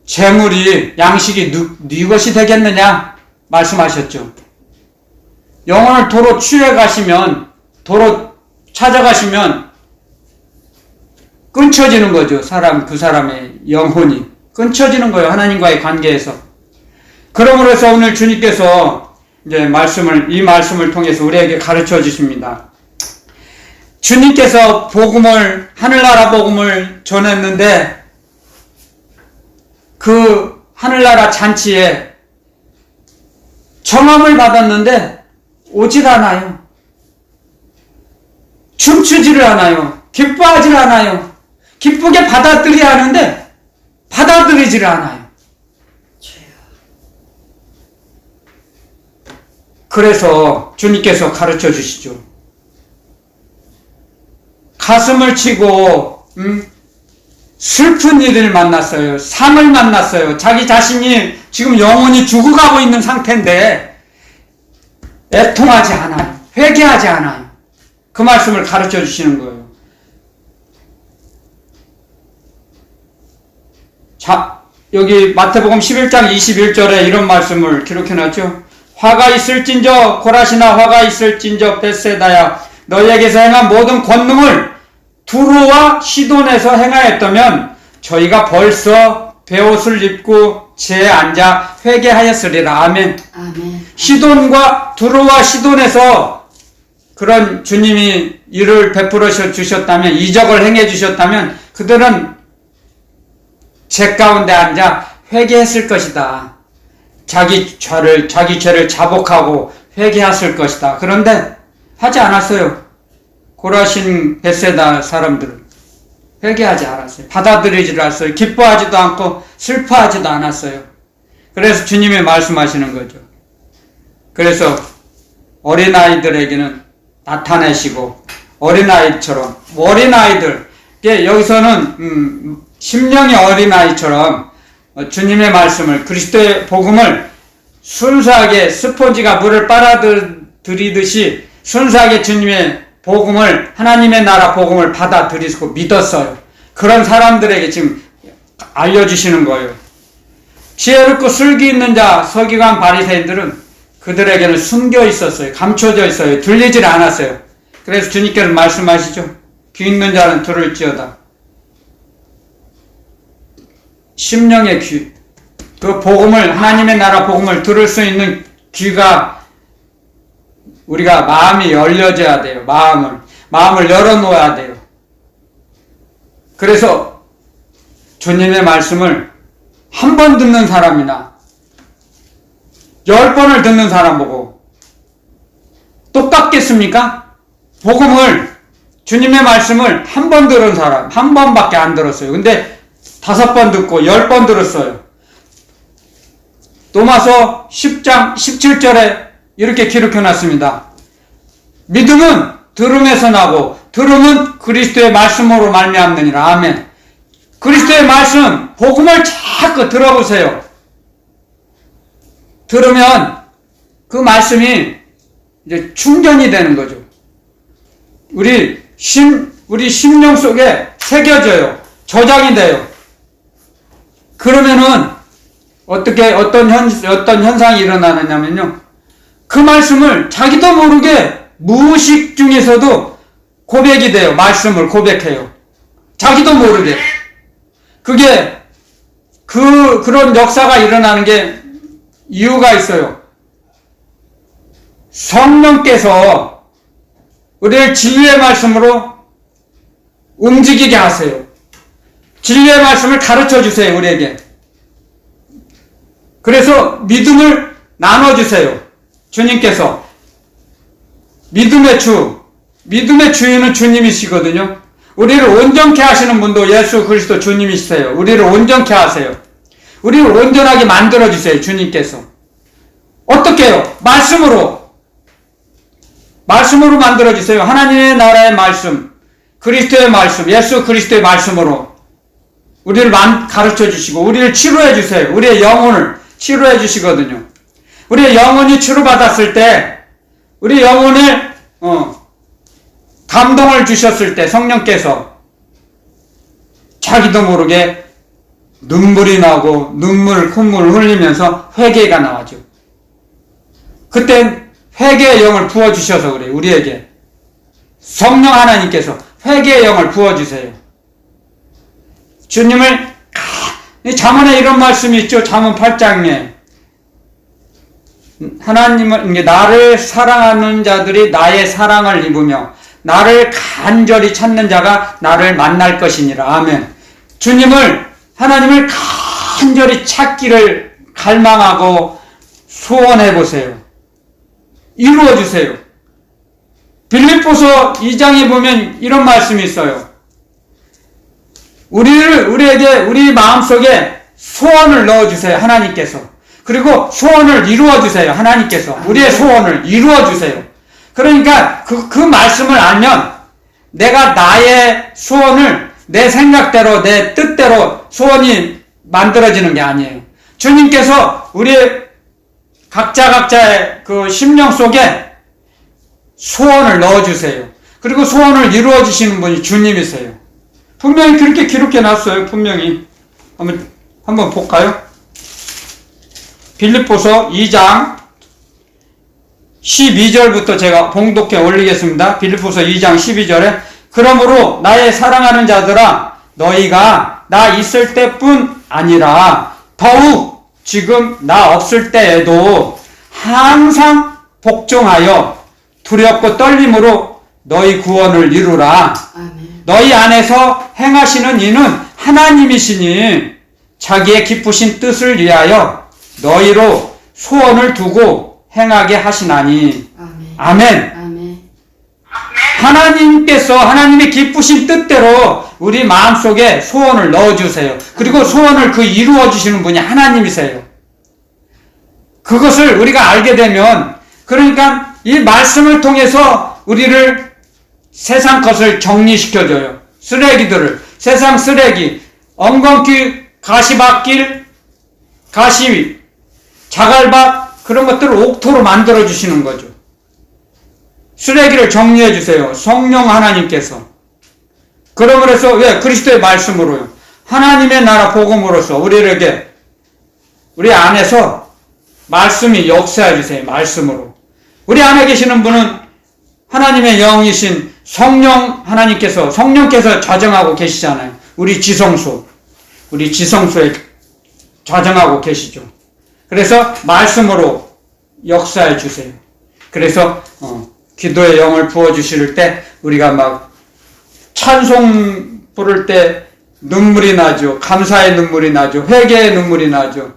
재물이, 양식이 네 것이 되겠느냐 말씀하셨죠. 영혼을 도로 취해가시면, 도로 찾아가시면 끊쳐지는 거죠. 그 사람의 영혼이 끊쳐지는 거예요. 하나님과의 관계에서. 그러므로 해서 오늘 주님께서 이제 이 말씀을 통해서 우리에게 가르쳐 주십니다. 주님께서 하늘나라 복음을 전했는데, 그 하늘나라 잔치에 청함을 받았는데 오질 않아요. 춤추지를 않아요. 기뻐하지를 않아요. 기쁘게 받아들여야 하는데 받아들이지를 않아요. 그래서 주님께서 가르쳐 주시죠. 가슴을 치고 슬픈 일을 만났어요. 상을 만났어요. 자기 자신이 지금 영혼이 죽어가고 있는 상태인데 애통하지 않아요. 회개하지 않아요. 그 말씀을 가르쳐 주시는 거예요. 자, 여기 마태복음 11장 21절에 이런 말씀을 기록해놨죠. 화가 있을진저 고라시나 화가 있을진저 벳세다야, 너희에게서 행한 모든 권능을 두로와 시돈에서 행하였다면 저희가 벌써 베옷을 입고 제에 앉아 회개하였으리라. 아멘. 아멘. 두로와 시돈에서 그런 주님이 일을 베풀어 주셨다면, 이적을 행해 주셨다면 그들은 제 가운데 앉아 회개했을 것이다. 자기 죄를 자복하고 회개했을 것이다. 그런데 하지 않았어요. 고라신 벳세다 사람들은 회개하지 않았어요. 받아들이지 않았어요. 기뻐하지도 않고 슬퍼하지도 않았어요. 그래서 주님이 말씀하시는 거죠. 그래서 어린아이들에게는 나타내시고 어린아이처럼 어린아이들 여기서는 심령의 어린아이처럼 주님의 말씀을 그리스도의 복음을 순수하게 스폰지가 물을 빨아들이듯이 순수하게 주님의 복음을 하나님의 나라 복음을 받아들이고 믿었어요. 그런 사람들에게 지금 알려주시는 거예요. 지혜롭고 슬기 있는 자 서기관 바리새인들은 그들에게는 숨겨 있었어요. 감춰져 있어요. 들리질 않았어요. 그래서 주님께서 말씀하시죠. 귀 있는 자는 들을지어다. 심령의 귀, 그 복음을 하나님의 나라 복음을 들을 수 있는 귀가 우리가 마음이 열려져야 돼요. 마음을 열어놓아야 돼요. 그래서 주님의 말씀을 한 번 듣는 사람이나 10번을 듣는 사람 보고 똑같겠습니까? 복음을 주님의 말씀을 한 번 들은 사람 한 번밖에 안 들었어요. 근데 5번 듣고 10번 들었어요. 로마서 10장 17절에 이렇게 기록해놨습니다. 믿음은 들음에서 나고 들음은 그리스도의 말씀으로 말미암느니라. 아멘. 그리스도의 말씀 복음을 자꾸 들어보세요. 들으면 그 말씀이 이제 충전이 되는 거죠. 우리 심령 속에 새겨져요. 저장이 돼요. 그러면은 어떤 현상이 일어나느냐면요. 그 말씀을 자기도 모르게 무의식 중에서도 고백이 돼요. 말씀을 고백해요. 자기도 모르게. 그게 그런 역사가 일어나는 게 이유가 있어요. 성령께서 우리를 진리의 말씀으로 움직이게 하세요. 진리의 말씀을 가르쳐 주세요. 우리에게. 그래서 믿음을 나눠주세요. 주님께서. 믿음의 주인은 주님이시거든요. 우리를 온전케 하시는 분도 예수 그리스도 주님이시세요. 우리를 온전케 하세요. 우리를 온전하게 만들어주세요. 주님께서. 어떻게 해요? 말씀으로 만들어주세요. 하나님의 나라의 말씀, 그리스도의 말씀, 예수 그리스도의 말씀으로 우리를 가르쳐 주시고 우리를 치료해 주세요. 우리의 영혼을 치료해 주시거든요. 우리의 영혼이 치료받았을 때 우리 영혼에 감동을 주셨을 때 성령께서 자기도 모르게 눈물이 나고 콧물을 흘리면서 회개가 나와죠. 그땐 회개의 영을 부어주셔서 그래요. 우리에게 성령 하나님께서 회개의 영을 부어주세요. 주님을 잠언에 이런 말씀이 있죠. 잠언 8장에 하나님은 나를 사랑하는 자들이 나의 사랑을 입으며 나를 간절히 찾는 자가 나를 만날 것이니라. 아멘. 하나님을 간절히 찾기를 갈망하고 소원해 보세요. 이루어 주세요. 빌립보서 2장에 보면 이런 말씀이 있어요. 우리 마음속에 소원을 넣어주세요. 하나님께서. 그리고 소원을 이루어주세요. 하나님께서. 우리의 소원을 이루어주세요. 그러니까 그 말씀을 알면 내가 나의 소원을 내 생각대로 내 뜻대로 소원이 만들어지는 게 아니에요. 주님께서 우리의 각자의 그 심령 속에 소원을 넣어주세요. 그리고 소원을 이루어주시는 분이 주님이세요. 분명히 그렇게 기록해 놨어요. 분명히. 한번 볼까요? 빌립보서 2장 12절부터 제가 봉독해 올리겠습니다. 빌립보서 2장 12절에 그러므로 나의 사랑하는 자들아 너희가 나 있을 때뿐 아니라 더욱 지금 나 없을 때에도 항상 복종하여 두렵고 떨림으로 너희 구원을 이루라. 아멘. 너희 안에서 행하시는 이는 하나님이시니 자기의 기쁘신 뜻을 위하여 너희로 소원을 두고 행하게 하시나니. 아멘. 아멘. 아멘. 하나님께서 하나님의 기쁘신 뜻대로 우리 마음속에 소원을 넣어주세요. 그리고 소원을 이루어주시는 분이 하나님이세요. 그것을 우리가 알게 되면, 그러니까 이 말씀을 통해서 우리를 세상 것을 정리시켜줘요. 쓰레기들을, 세상 쓰레기, 엉겅퀴, 가시밭길, 가시, 자갈밭, 그런 것들을 옥토로 만들어주시는 거죠. 쓰레기를 정리해주세요. 성령 하나님께서. 그러므로 해서, 왜? 그리스도의 말씀으로요. 하나님의 나라 복음으로서 우리에게, 우리 안에서 말씀이 역사해주세요. 말씀으로. 우리 안에 계시는 분은 하나님의 영이신 성령 하나님께서, 성령께서 좌정하고 계시잖아요. 우리 지성소에 좌정하고 계시죠. 그래서 말씀으로 역사해 주세요. 그래서 기도의 영을 부어주실 때 우리가 막 찬송 부를 때 눈물이 나죠. 감사의 눈물이 나죠. 회개의 눈물이 나죠.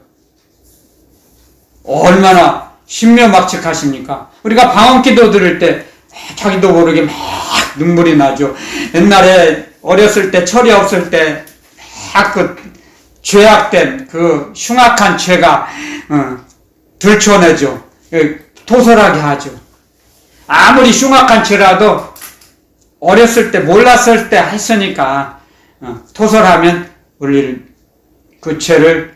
얼마나 신묘막측하십니까? 우리가 방언기도 들을 때 자기도 모르게 막 눈물이 나죠. 옛날에 어렸을 때, 철이 없을 때 막 죄악된 흉악한 죄가 들춰내죠. 토설하게 하죠. 아무리 흉악한 죄라도 어렸을 때, 몰랐을 때 했으니까 토설하면 우리를, 그 죄를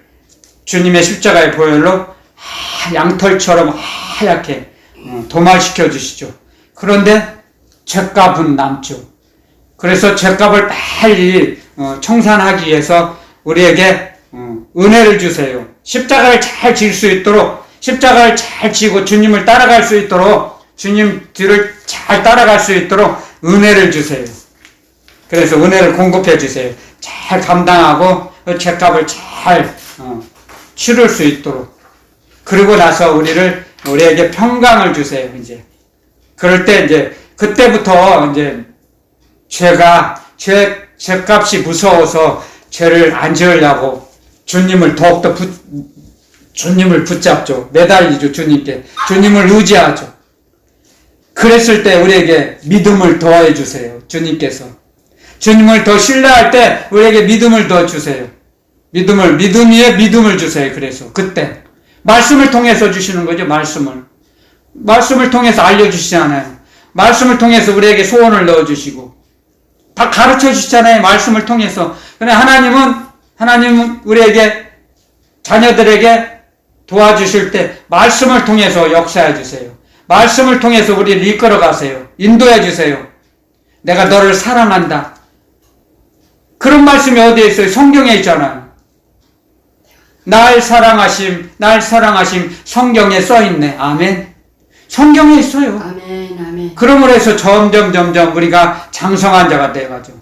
주님의 십자가의 보혈로 양털처럼 하얗게 도말시켜 주시죠. 그런데 죄값은 남죠. 그래서 죄값을 빨리 청산하기 위해서 우리에게 은혜를 주세요. 십자가를 잘 질 수 있도록, 십자가를 잘 지고 주님을 따라갈 수 있도록, 주님 뒤를 잘 따라갈 수 있도록 은혜를 주세요. 그래서 은혜를 공급해 주세요. 잘 감당하고 죄값을 잘 치를 수 있도록. 그리고 나서 우리에게 평강을 주세요. 이제 그럴 때 이제 그때부터 이제 죄값이 무서워서 죄를 안 지으려고 주님을 더욱더 주님을 붙잡죠. 매달리죠. 주님께. 주님을 의지하죠. 그랬을 때 우리에게 믿음을 더해 주세요. 주님께서. 주님을 더 신뢰할 때 우리에게 믿음을 더 주세요. 믿음 위에 믿음을 주세요. 그래서 그때 말씀을 통해서 주시는 거죠. 말씀을 통해서 알려주시잖아요. 말씀을 통해서 우리에게 소원을 넣어주시고 다 가르쳐 주시잖아요. 말씀을 통해서. 그런데 하나님은 우리에게, 자녀들에게 도와주실 때 말씀을 통해서 역사해 주세요. 말씀을 통해서 우리를 이끌어 가세요. 인도해 주세요. 내가 너를 사랑한다. 그런 말씀이 어디에 있어요? 성경에 있잖아요. 날 사랑하심 성경에 써있네. 아멘. 성경에 있어요. 아멘. 아멘. 그러므로 해서 점점 우리가 장성한 자가 돼가죠.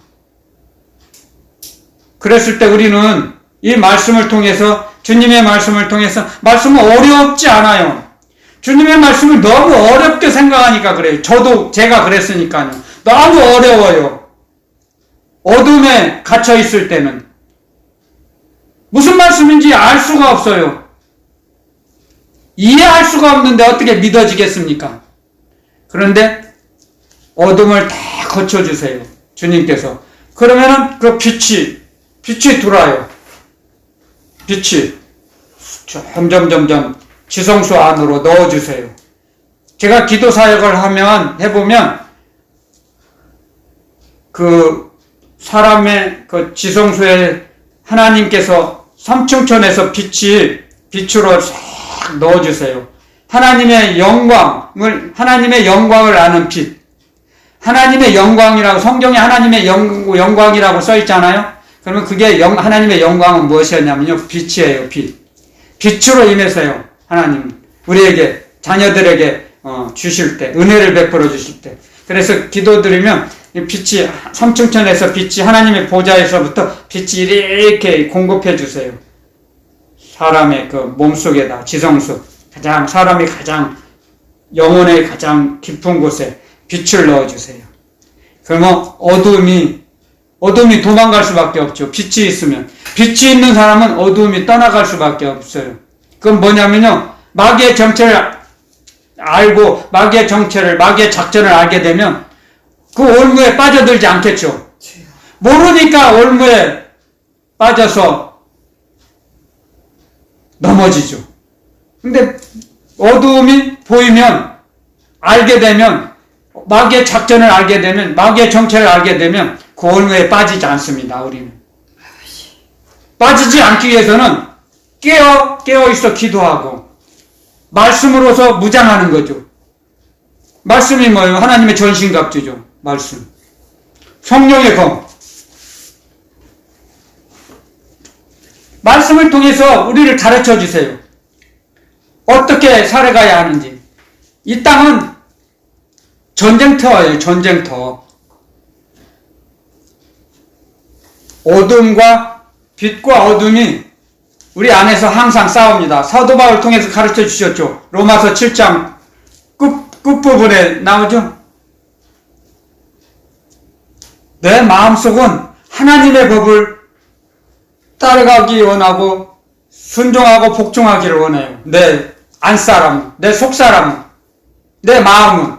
그랬을 때 우리는 이 말씀을 통해서, 주님의 말씀을 통해서, 말씀은 어렵지 않아요. 주님의 말씀을 너무 어렵게 생각하니까 그래요. 제가 그랬으니까요. 너무 어려워요. 어둠에 갇혀 있을 때는 무슨 말씀인지 알 수가 없어요. 이해할 수가 없는데 어떻게 믿어지겠습니까? 그런데 어둠을 다 거쳐주세요. 주님께서. 그러면은 그 빛이 들어와요. 빛이 점점 지성소 안으로 넣어주세요. 제가 기도 사역을 해보면 그 사람의 그 지성소에 하나님께서 삼층천에서 빛으로 싹 넣어주세요. 하나님의 영광을 아는 빛. 하나님의 영광이라고, 성경에 하나님의 영광이라고 써있잖아요. 그러면 그게 하나님의 영광은 무엇이었냐면요. 빛이에요. 빛으로 임해서요. 하나님 우리에게, 자녀들에게 주실 때, 은혜를 베풀어 주실 때. 그래서 기도드리면 빛이, 삼층천에서 빛이, 하나님의 보좌에서부터 빛이 이렇게 공급해 주세요. 사람의 그 몸속에다, 지성소, 사람이 가장 영혼의 가장 깊은 곳에 빛을 넣어 주세요. 그러면 어둠이 어둠이 도망갈 수밖에 없죠. 빛이 있으면. 빛이 있는 사람은 어둠이 떠나갈 수밖에 없어요. 그건 뭐냐면요. 마귀의 정체를 알고 마귀의 정체를, 마귀의 작전을 알게 되면 그 올무에 빠져들지 않겠죠. 모르니까 올무에 빠져서 넘어지죠. 근데 어두움이 보이면, 알게 되면, 마귀의 작전을 알게 되면, 마귀의 정체를 알게 되면 그 올무에 빠지지 않습니다. 우리는 빠지지 않기 위해서는 깨어 있어 기도하고 말씀으로서 무장하는 거죠. 말씀이 뭐예요? 하나님의 전신갑주죠. 말씀. 성령의 검. 말씀을 통해서 우리를 가르쳐 주세요. 어떻게 살아가야 하는지. 이 땅은 전쟁터예요. 전쟁터. 어둠과 빛과 어둠이 우리 안에서 항상 싸웁니다. 사도 바울을 통해서 가르쳐 주셨죠. 로마서 7장 끝부분에 나오죠. 내 마음속은 하나님의 법을 따라가기 원하고 순종하고 복종하기를 원해요. 내 안사람은, 내 속사람은, 내 마음은.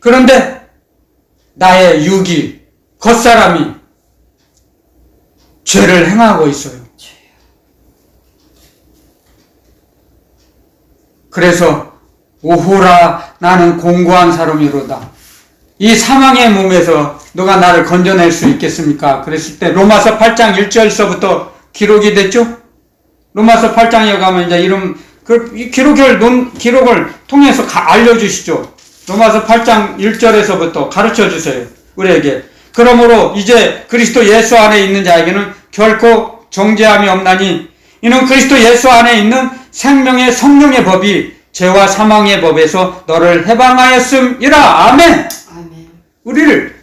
그런데 나의 육이, 겉사람이 죄를 행하고 있어요. 그래서 오호라 나는 공고한 사람이로다. 이 사망의 몸에서 누가 나를 건져낼 수 있겠습니까? 그랬을 때 로마서 8장 1절서부터 기록이 됐죠? 로마서 8장에 가면 이제 이 기록을 통해서 알려주시죠. 로마서 8장 1절에서부터 가르쳐 주세요. 우리에게. 그러므로 이제 그리스도 예수 안에 있는 자에게는 결코 정죄함이 없나니 이는 그리스도 예수 안에 있는 생명의 성령의 법이 죄와 사망의 법에서 너를 해방하였음이라. 아멘. 아멘. 우리를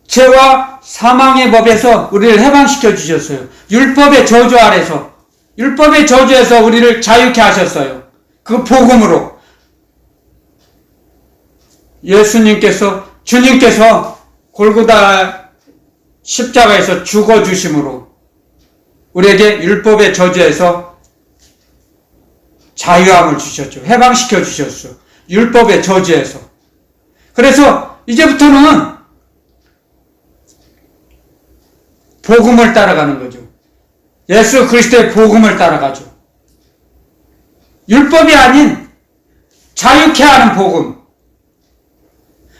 죄와 사망의 법에서 우리를 해방시켜 주셨어요. 율법의 저주 아래서, 율법의 저주에서 우리를 자유케 하셨어요. 그 복음으로. 주님께서 골고다 십자가에서 죽어주심으로 우리에게 율법의 저주에서 자유함을 주셨죠. 해방시켜 주셨어. 율법의 저주에서. 그래서 이제부터는 복음을 따라가는 거죠. 예수 그리스도의 복음을 따라가죠. 율법이 아닌 자유케 하는 복음.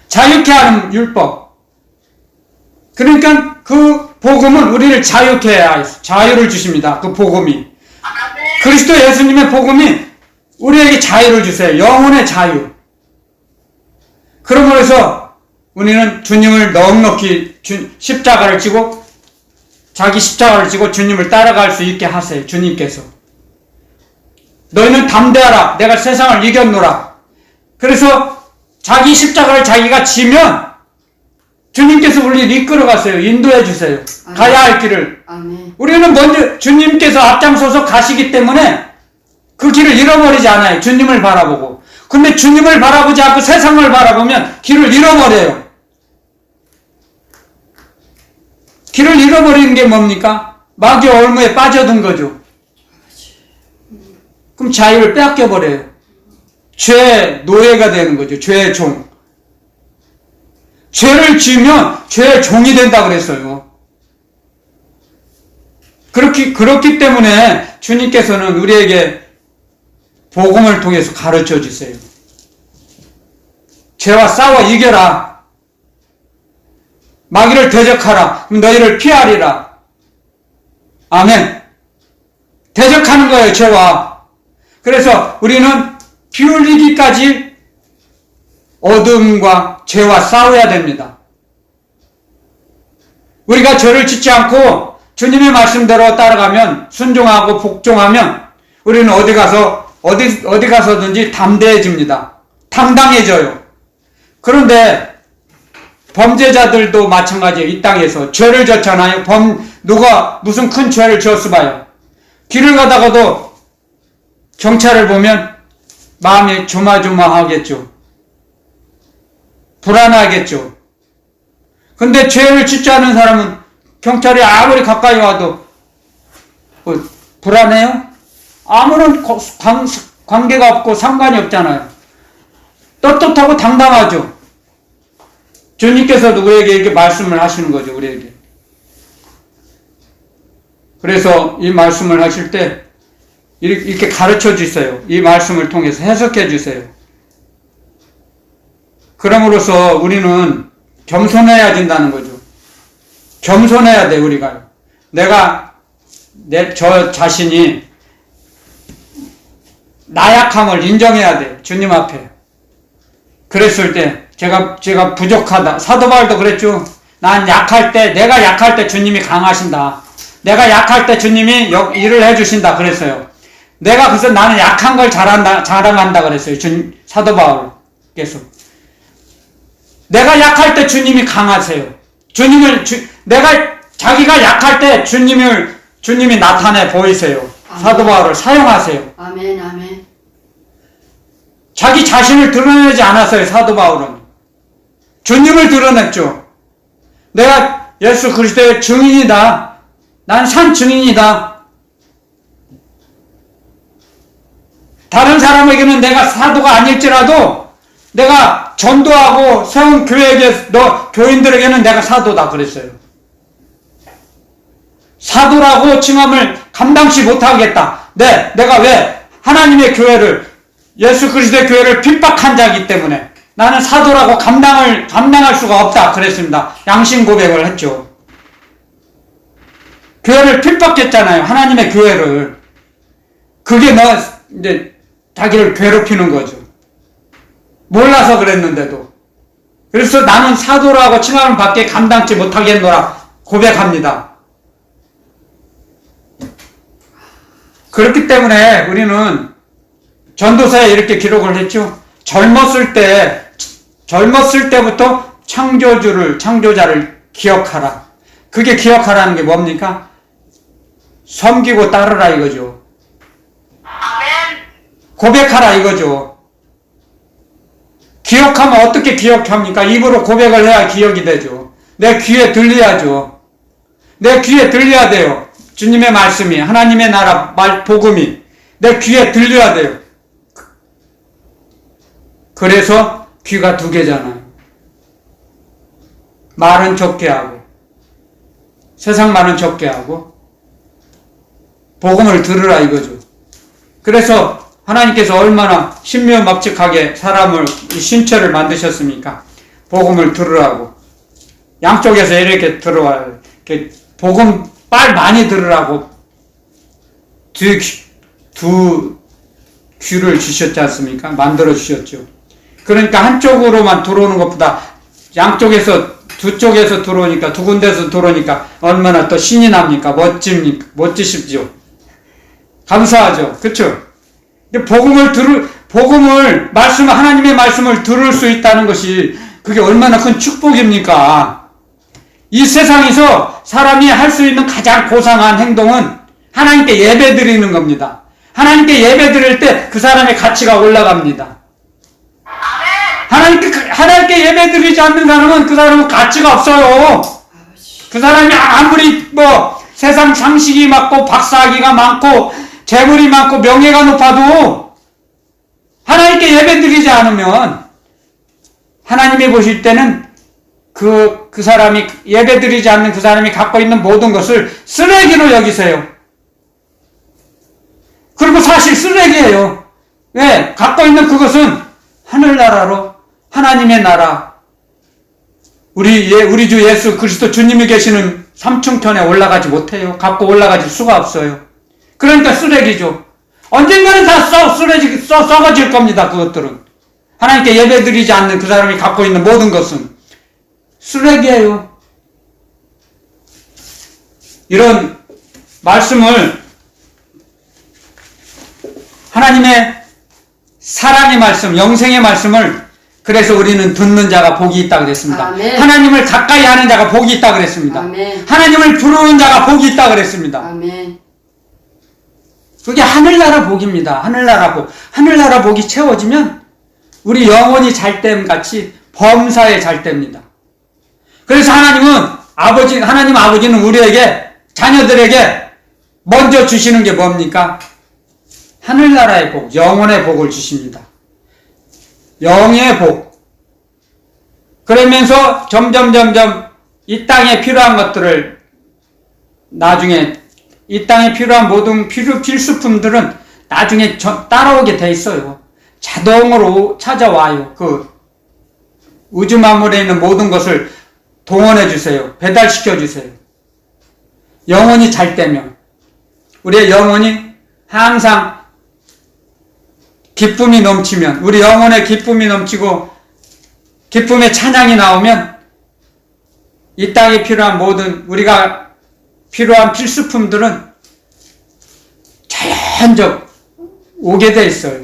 자유케 하는 율법. 그러니까 그 복음은 우리를 자유케 해야 자유를 주십니다. 그 복음이. 그리스도 예수님의 복음이 우리에게 자유를 주세요. 영혼의 자유. 그러므로서 우리는 주님을 넉넉히 십자가를 지고 자기 십자가를 지고 주님을 따라갈 수 있게 하세요. 주님께서. 너희는 담대하라. 내가 세상을 이겼노라. 그래서 자기 십자가를 자기가 지면 주님께서 우리를 이끌어 가세요. 인도해 주세요. 아멘. 가야 할 길을. 아멘. 우리는 먼저 주님께서 앞장서서 가시기 때문에 그 길을 잃어버리지 않아요. 주님을 바라보고. 근데 주님을 바라보지 않고 세상을 바라보면 길을 잃어버려요. 길을 잃어버리는 게 뭡니까? 마귀 올무에 빠져든 거죠. 그럼 자유를 빼앗겨버려요. 죄의 노예가 되는 거죠. 죄의 종. 죄를 지으면 죄의 종이 된다 그랬어요. 그렇기 때문에 주님께서는 우리에게 복음을 통해서 가르쳐 주세요. 죄와 싸워 이겨라. 마귀를 대적하라. 그럼 너희를 피하리라. 아멘. 대적하는 거예요, 죄와. 그래서 우리는 피 흘리기까지 어둠과 죄와 싸워야 됩니다. 우리가 죄를 짓지 않고 주님의 말씀대로 따라가면, 순종하고 복종하면 우리는 어디 가서든지 담대해집니다. 당당해져요. 그런데 범죄자들도 마찬가지예요. 이 땅에서 죄를 졌잖아요. 누가 무슨 큰 죄를 지었어 봐요. 길을 가다가도 경찰을 보면 마음이 조마조마하겠죠. 불안하겠죠. 근데 죄를 짓지 않은 사람은 경찰이 아무리 가까이 와도 뭐 불안해요? 아무런 관계가 없고 상관이 없잖아요. 떳떳하고 당당하죠. 주님께서도 우리에게 이렇게 말씀을 하시는 거죠, 우리에게. 그래서 이 말씀을 하실 때 이렇게 가르쳐 주세요. 이 말씀을 통해서 해석해 주세요. 그럼으로써 우리는 겸손해야 된다는 거죠. 겸손해야 돼, 우리가. 저 자신이 나약함을 인정해야 돼, 주님 앞에. 그랬을 때, 제가 부족하다. 사도 바울도 그랬죠. 난 약할 때, 내가 약할 때 주님이 강하신다. 내가 약할 때 주님이 일을 해주신다. 그랬어요. 그래서 나는 약한 걸 자랑한다. 그랬어요. 사도 바울께서. 내가 약할 때 주님이 강하세요. 자기가 약할 때 주님이 나타내 보이세요. 아멘. 사도 바울을 사용하세요. 아멘, 아멘. 자기 자신을 드러내지 않았어요, 사도 바울은. 주님을 드러냈죠. 내가 예수 그리스도의 증인이다. 난 산 증인이다. 다른 사람에게는 내가 사도가 아닐지라도 내가 전도하고 세운 교인들에게는 내가 사도다 그랬어요. 사도라고 칭함을 감당치 못하겠다. 내가 왜 하나님의 교회를, 예수 그리스도의 교회를 핍박한 자이기 때문에 나는 사도라고 감당할 수가 없다 그랬습니다. 양심 고백을 했죠. 교회를 핍박했잖아요. 하나님의 교회를. 그게 이제 자기를 괴롭히는 거죠. 몰라서 그랬는데도. 그래서 나는 사도라고 칭함을 받게 감당치 못하겠노라 고백합니다. 그렇기 때문에 우리는 전도서에 이렇게 기록을 했죠. 젊었을 때부터 창조자를 기억하라. 그게 기억하라는 게 뭡니까? 섬기고 따르라 이거죠. 고백하라 이거죠. 기억하면 어떻게 기억합니까? 입으로 고백을 해야 기억이 되죠. 내 귀에 들려야죠. 내 귀에 들려야 돼요. 주님의 말씀이, 하나님의 나라 복음이 내 귀에 들려야 돼요. 그래서 귀가 두 개잖아요. 말은 적게 하고 세상 말은 적게 하고 복음을 들으라 이거죠. 그래서 하나님께서 얼마나 신묘막측하게 사람을, 신체를 만드셨습니까? 복음을 들으라고. 양쪽에서 이렇게 들어와요. 이렇게 복음 빨 많이 들으라고 두 귀를 주셨지 않습니까? 만들어 주셨죠. 그러니까 한쪽으로만 들어오는 것보다 양쪽에서, 두 쪽에서 들어오니까, 두 군데서 들어오니까 얼마나 더 신이 납니까? 멋지십죠? 감사하죠? 그쵸? 하나님의 말씀을 들을 수 있다는 것이 그게 얼마나 큰 축복입니까? 이 세상에서 사람이 할 수 있는 가장 고상한 행동은 하나님께 예배 드리는 겁니다. 하나님께 예배 드릴 때 그 사람의 가치가 올라갑니다. 하나님께 예배 드리지 않는 사람은 그 사람은 가치가 없어요. 그 사람이 아무리 세상 상식이 많고 박사학위가 많고 재물이 많고 명예가 높아도 하나님께 예배 드리지 않으면 하나님이 보실 때는 그 사람이 예배 드리지 않는 그 사람이 갖고 있는 모든 것을 쓰레기로 여기세요. 그리고 사실 쓰레기예요. 왜? 갖고 있는 그것은 하늘나라로, 하나님의 나라, 우리 주 예수 그리스도 주님이 계시는 삼층천에 올라가지 못해요. 갖고 올라가질 수가 없어요. 그러니까 쓰레기죠. 언젠가는 다 썩어질 겁니다. 그것들은. 하나님께 예배드리지 않는 그 사람이 갖고 있는 모든 것은 쓰레기예요. 이런 말씀을, 하나님의 사랑의 말씀, 영생의 말씀을, 그래서 우리는 듣는 자가 복이 있다 그랬습니다. 아멘. 하나님을 가까이 하는 자가 복이 있다 그랬습니다. 아멘. 하나님을 부르는 자가 복이 있다 그랬습니다. 아멘. 그게 하늘나라 복입니다. 하늘나라 복. 하늘나라 복이 채워지면 우리 영혼이 잘됨 같이 범사에 잘됩니다. 그래서 하나님 아버지는 우리에게, 자녀들에게 먼저 주시는 게 뭡니까? 하늘나라의 복, 영혼의 복을 주십니다. 영의 복. 그러면서 점점 이 땅에 필요한 것들을 나중에, 이 땅에 필요한 모든 필수품들은 나중에 따라오게 돼 있어요. 자동으로 찾아와요. 그 우주 만물에 있는 모든 것을 동원해 주세요. 배달시켜 주세요. 영혼이 잘 되면, 우리의 영혼이 항상 기쁨이 넘치면, 우리 영혼의 기쁨이 넘치고 기쁨의 찬양이 나오면 이 땅에 필요한 모든, 우리가 필요한 필수품들은 자연적 오게 돼 있어요.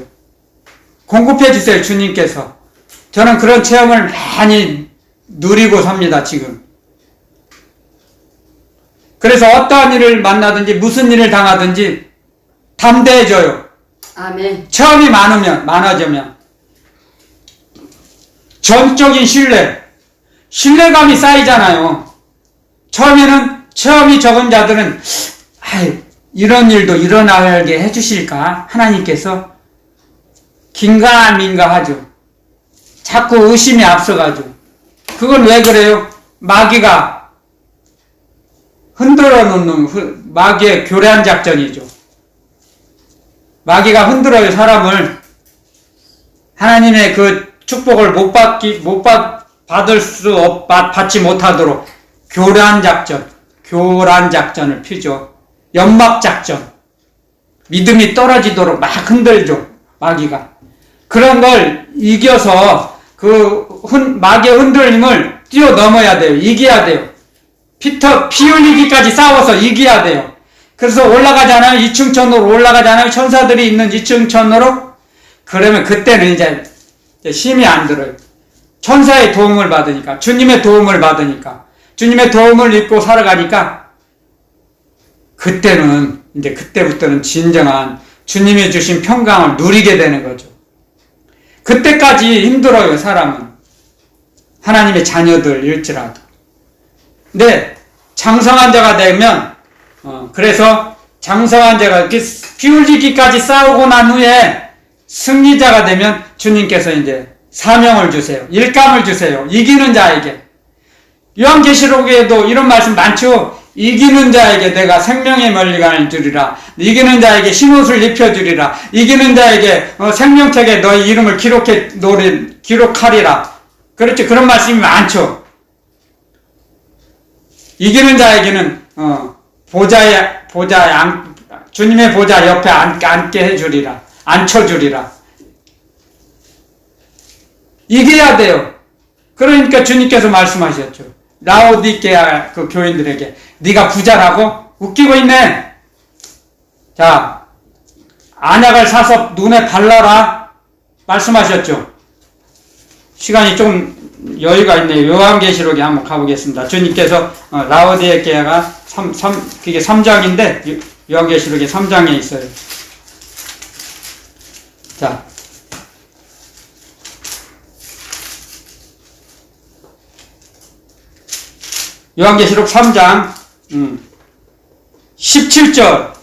공급해 주세요, 주님께서. 저는 그런 체험을 많이 누리고 삽니다, 지금. 그래서 어떠한 일을 만나든지 무슨 일을 당하든지 담대해져요. 아멘. 체험이 많아지면 전적인 신뢰감이 쌓이잖아요. 처음에는 체험이 적은 자들은 이런 일도 일어나게 해주실까? 하나님께서 긴가민가 하죠. 자꾸 의심이 앞서가죠. 그건 왜 그래요? 마귀가 흔들어 놓는, 마귀의 교란 작전이죠. 마귀가 흔들어요, 사람을. 하나님의 그 축복을 받지 못하도록 교란 작전을 피죠. 연막 작전. 믿음이 떨어지도록 막 흔들죠, 마귀가. 그런 걸 이겨서 마귀의 흔들림을 뛰어넘어야 돼요. 이겨야 돼요. 피 흘리기까지 싸워서 이겨야 돼요. 그래서 올라가잖아요. 2층천으로 올라가잖아요. 천사들이 있는 2층천으로. 그러면 그때는 이제 힘이 안 들어요. 천사의 도움을 받으니까, 주님의 도움을 받으니까, 주님의 도움을 입고 살아가니까, 그때부터는 진정한 주님이 주신 평강을 누리게 되는 거죠. 그때까지 힘들어요, 사람은. 하나님의 자녀들일지라도. 근데 장성한 자가 되면, 그래서 장성한 자가 피 흘리기까지 싸우고 난 후에 승리자가 되면 주님께서 이제 사명을 주세요. 일감을 주세요. 이기는 자에게. 요한계시록에도 이런 말씀 많죠. 이기는 자에게 내가 생명의 멀리간을 주리라. 이기는 자에게 흰옷을 입혀주리라. 이기는 자에게 생명책에 너희 이름을 기록하리라. 그렇죠. 그런 말씀이 많죠. 이기는 자에게는 주님의 보좌 옆에 앉게 해주리라. 앉혀주리라. 이겨야 돼요. 그러니까 주님께서 말씀하셨죠. 라오디게아 그 교인들에게 네가 부자라고? 웃기고 있네. 자, 안약을 사서 눈에 발라라 말씀하셨죠. 시간이 좀 여유가 있네요. 요한계시록에 한번 가보겠습니다. 주님께서 라오디게아가 그게 3장인데 요한계시록에 3장에 있어요. 자, 요한계시록 3장 17절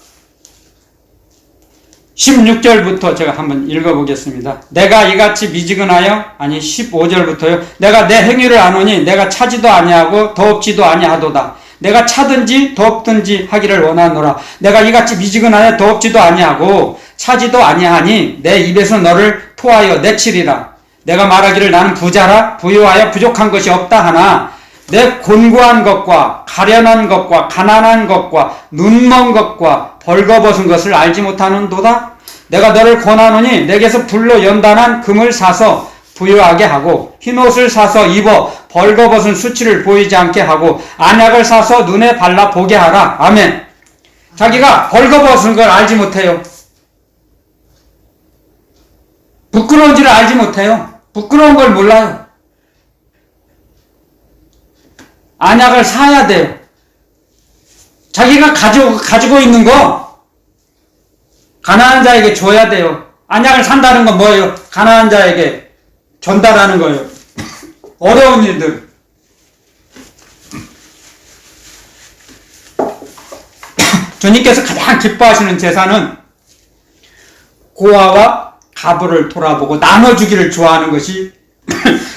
16절부터 제가 한번 읽어보겠습니다. 내가 이같이 미지근하여, 아니 15절부터요. 내가 내 행위를 아노니 내가 차지도 아니하고 더없지도 아니하도다. 내가 차든지 더없든지 하기를 원하노라. 내가 이같이 미지근하여 더없지도 아니하고 차지도 아니하니 내 입에서 너를 토하여 내치리라. 내가 말하기를 나는 부자라 부유하여 부족한 것이 없다 하나 내 곤고한 것과 가련한 것과 가난한 것과 눈먼 것과 벌거벗은 것을 알지 못하는도다. 내가 너를 권하노니 내게서 불로 연단한 금을 사서 부유하게 하고 흰옷을 사서 입어 벌거벗은 수치를 보이지 않게 하고 안약을 사서 눈에 발라 보게 하라. 아멘. 자기가 벌거벗은 걸 알지 못해요. 부끄러운지를 알지 못해요. 부끄러운 걸 몰라요. 안약을 사야 돼요. 자기가 가지고 있는 거 가난한 자에게 줘야 돼요. 안약을 산다는 건 뭐예요? 가난한 자에게 전달하는 거예요. 어려운 일들. 주님께서 가장 기뻐하시는 제사는 고아와 가부를 돌아보고 나눠주기를 좋아하는 것이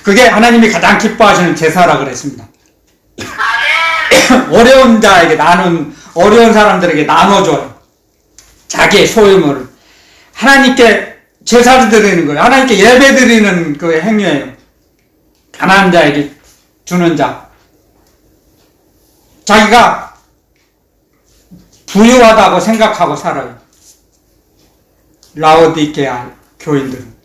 그게 하나님이 가장 기뻐하시는 제사라 그랬습니다. 어려운 자에게 어려운 사람들에게 나눠줘요. 자기의 소유물을. 하나님께 제사를 드리는 거예요. 하나님께 예배 드리는 그 행위예요. 가난한 자에게 주는 자. 자기가 부유하다고 생각하고 살아요. 라오디게아 교인들은.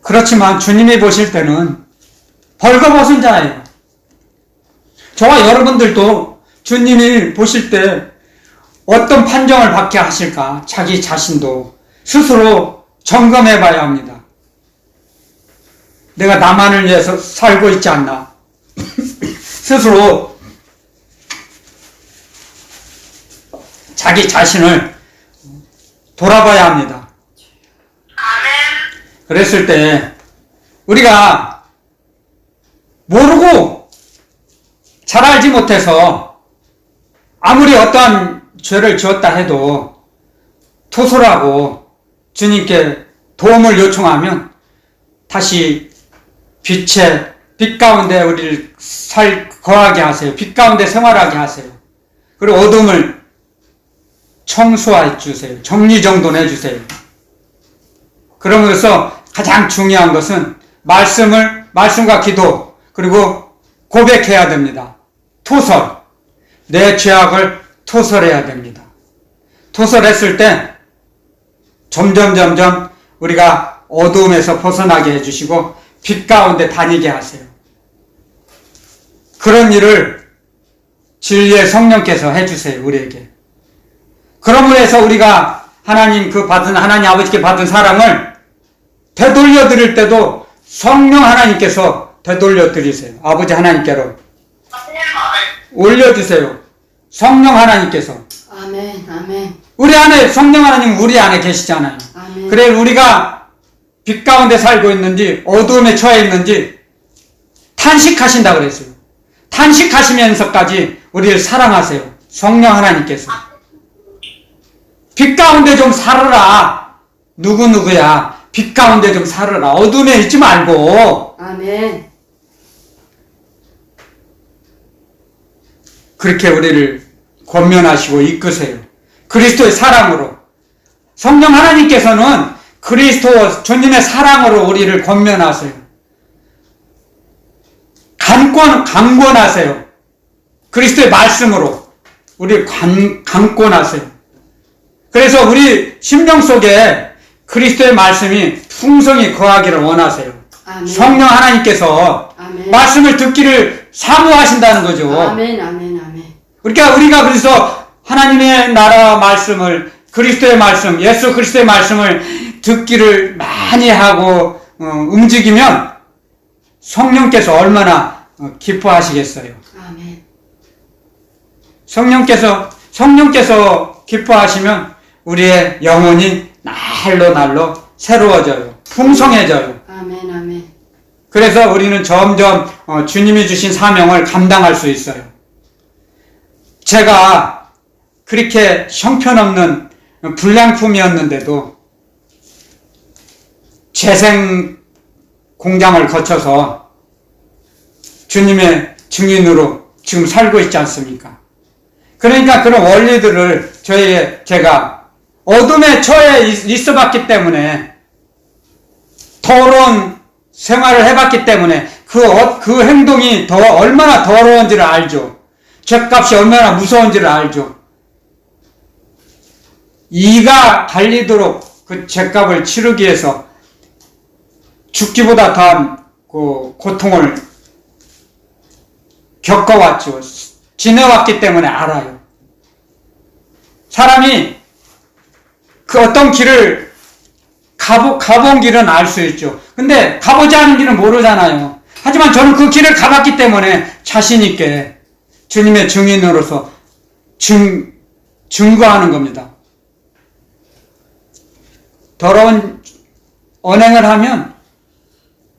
그렇지만 주님이 보실 때는 벌거벗은 자예요. 저와 여러분들도 주님이 보실 때 어떤 판정을 받게 하실까? 자기 자신도 스스로 점검해 봐야 합니다. 내가 나만을 위해서 살고 있지 않나? 스스로 자기 자신을 돌아봐야 합니다. 그랬을 때 우리가 모르고 잘 알지 못해서 아무리 어떠한 죄를 지었다 해도 토설하고 주님께 도움을 요청하면 다시 빛 가운데 우리를 거하게 하세요. 빛 가운데 생활하게 하세요. 그리고 어둠을 청소해 주세요. 정리정돈해 주세요. 그러면서 가장 중요한 것은 말씀과 기도, 그리고 고백해야 됩니다. 토설. 내 죄악을 토설해야 됩니다. 토설했을 때 점점 우리가 어두움에서 벗어나게 해주시고 빛 가운데 다니게 하세요. 그런 일을 진리의 성령께서 해주세요. 우리에게. 그러므로 해서 우리가 하나님 아버지께 받은 사랑을 되돌려 드릴 때도 성령 하나님께서 되돌려 드리세요. 아버지 하나님께로 올려주세요. 성령 하나님께서. 아멘. 아멘. 우리 안에 성령 하나님 우리 안에 계시잖아요. 아멘. 그래 우리가 빛 가운데 살고 있는지 어두움에 처해 있는지 탄식하신다 그랬어요. 탄식하시면서까지 우리를 사랑하세요. 성령 하나님께서. 빛 가운데 좀 살아라. 누구야. 빛 가운데 좀 살아라. 어둠에 있지 말고. 아멘. 그렇게 우리를 권면하시고 이끄세요. 그리스도의 사랑으로. 성령 하나님께서는 그리스도 주님의 사랑으로 우리를 권면하세요. 강권하세요. 그리스도의 말씀으로 우리를 강권하세요. 그래서 우리 심령 속에 그리스도의 말씀이 풍성히 거하기를 원하세요. 아멘. 성령 하나님께서 아멘. 말씀을 듣기를 사모하신다는 거죠. 아멘. 아멘. 아멘. 그러니까 우리가 그래서 하나님의 나라 말씀을, 그리스도의 말씀, 예수 그리스도의 말씀을 듣기를 많이 하고 움직이면 성령께서 얼마나 기뻐하시겠어요. 아멘. 성령께서 기뻐하시면 우리의 영혼이 날로 새로워져요. 풍성해져요. 아멘. 아멘. 그래서 우리는 점점 주님이 주신 사명을 감당할 수 있어요. 제가 그렇게 형편없는 불량품이었는데도 재생 공장을 거쳐서 주님의 증인으로 지금 살고 있지 않습니까? 그러니까 그런 원리들을 제가 어둠에 처해 있어 봤기 때문에, 더러운 생활을 해봤기 때문에 그 행동이 얼마나 더러운지를 알죠. 죄값이 얼마나 무서운지를 알죠. 이가 달리도록 그 죄값을 치르기 위해서 죽기보다 더한 그 고통을 겪어왔죠. 지내왔기 때문에 알아요. 사람이 그 어떤 길을 가본 길은 알 수 있죠. 근데 가보지 않은 길은 모르잖아요. 하지만 저는 그 길을 가봤기 때문에 자신있게 주님의 증인으로서 증거하는 겁니다. 더러운 언행을 하면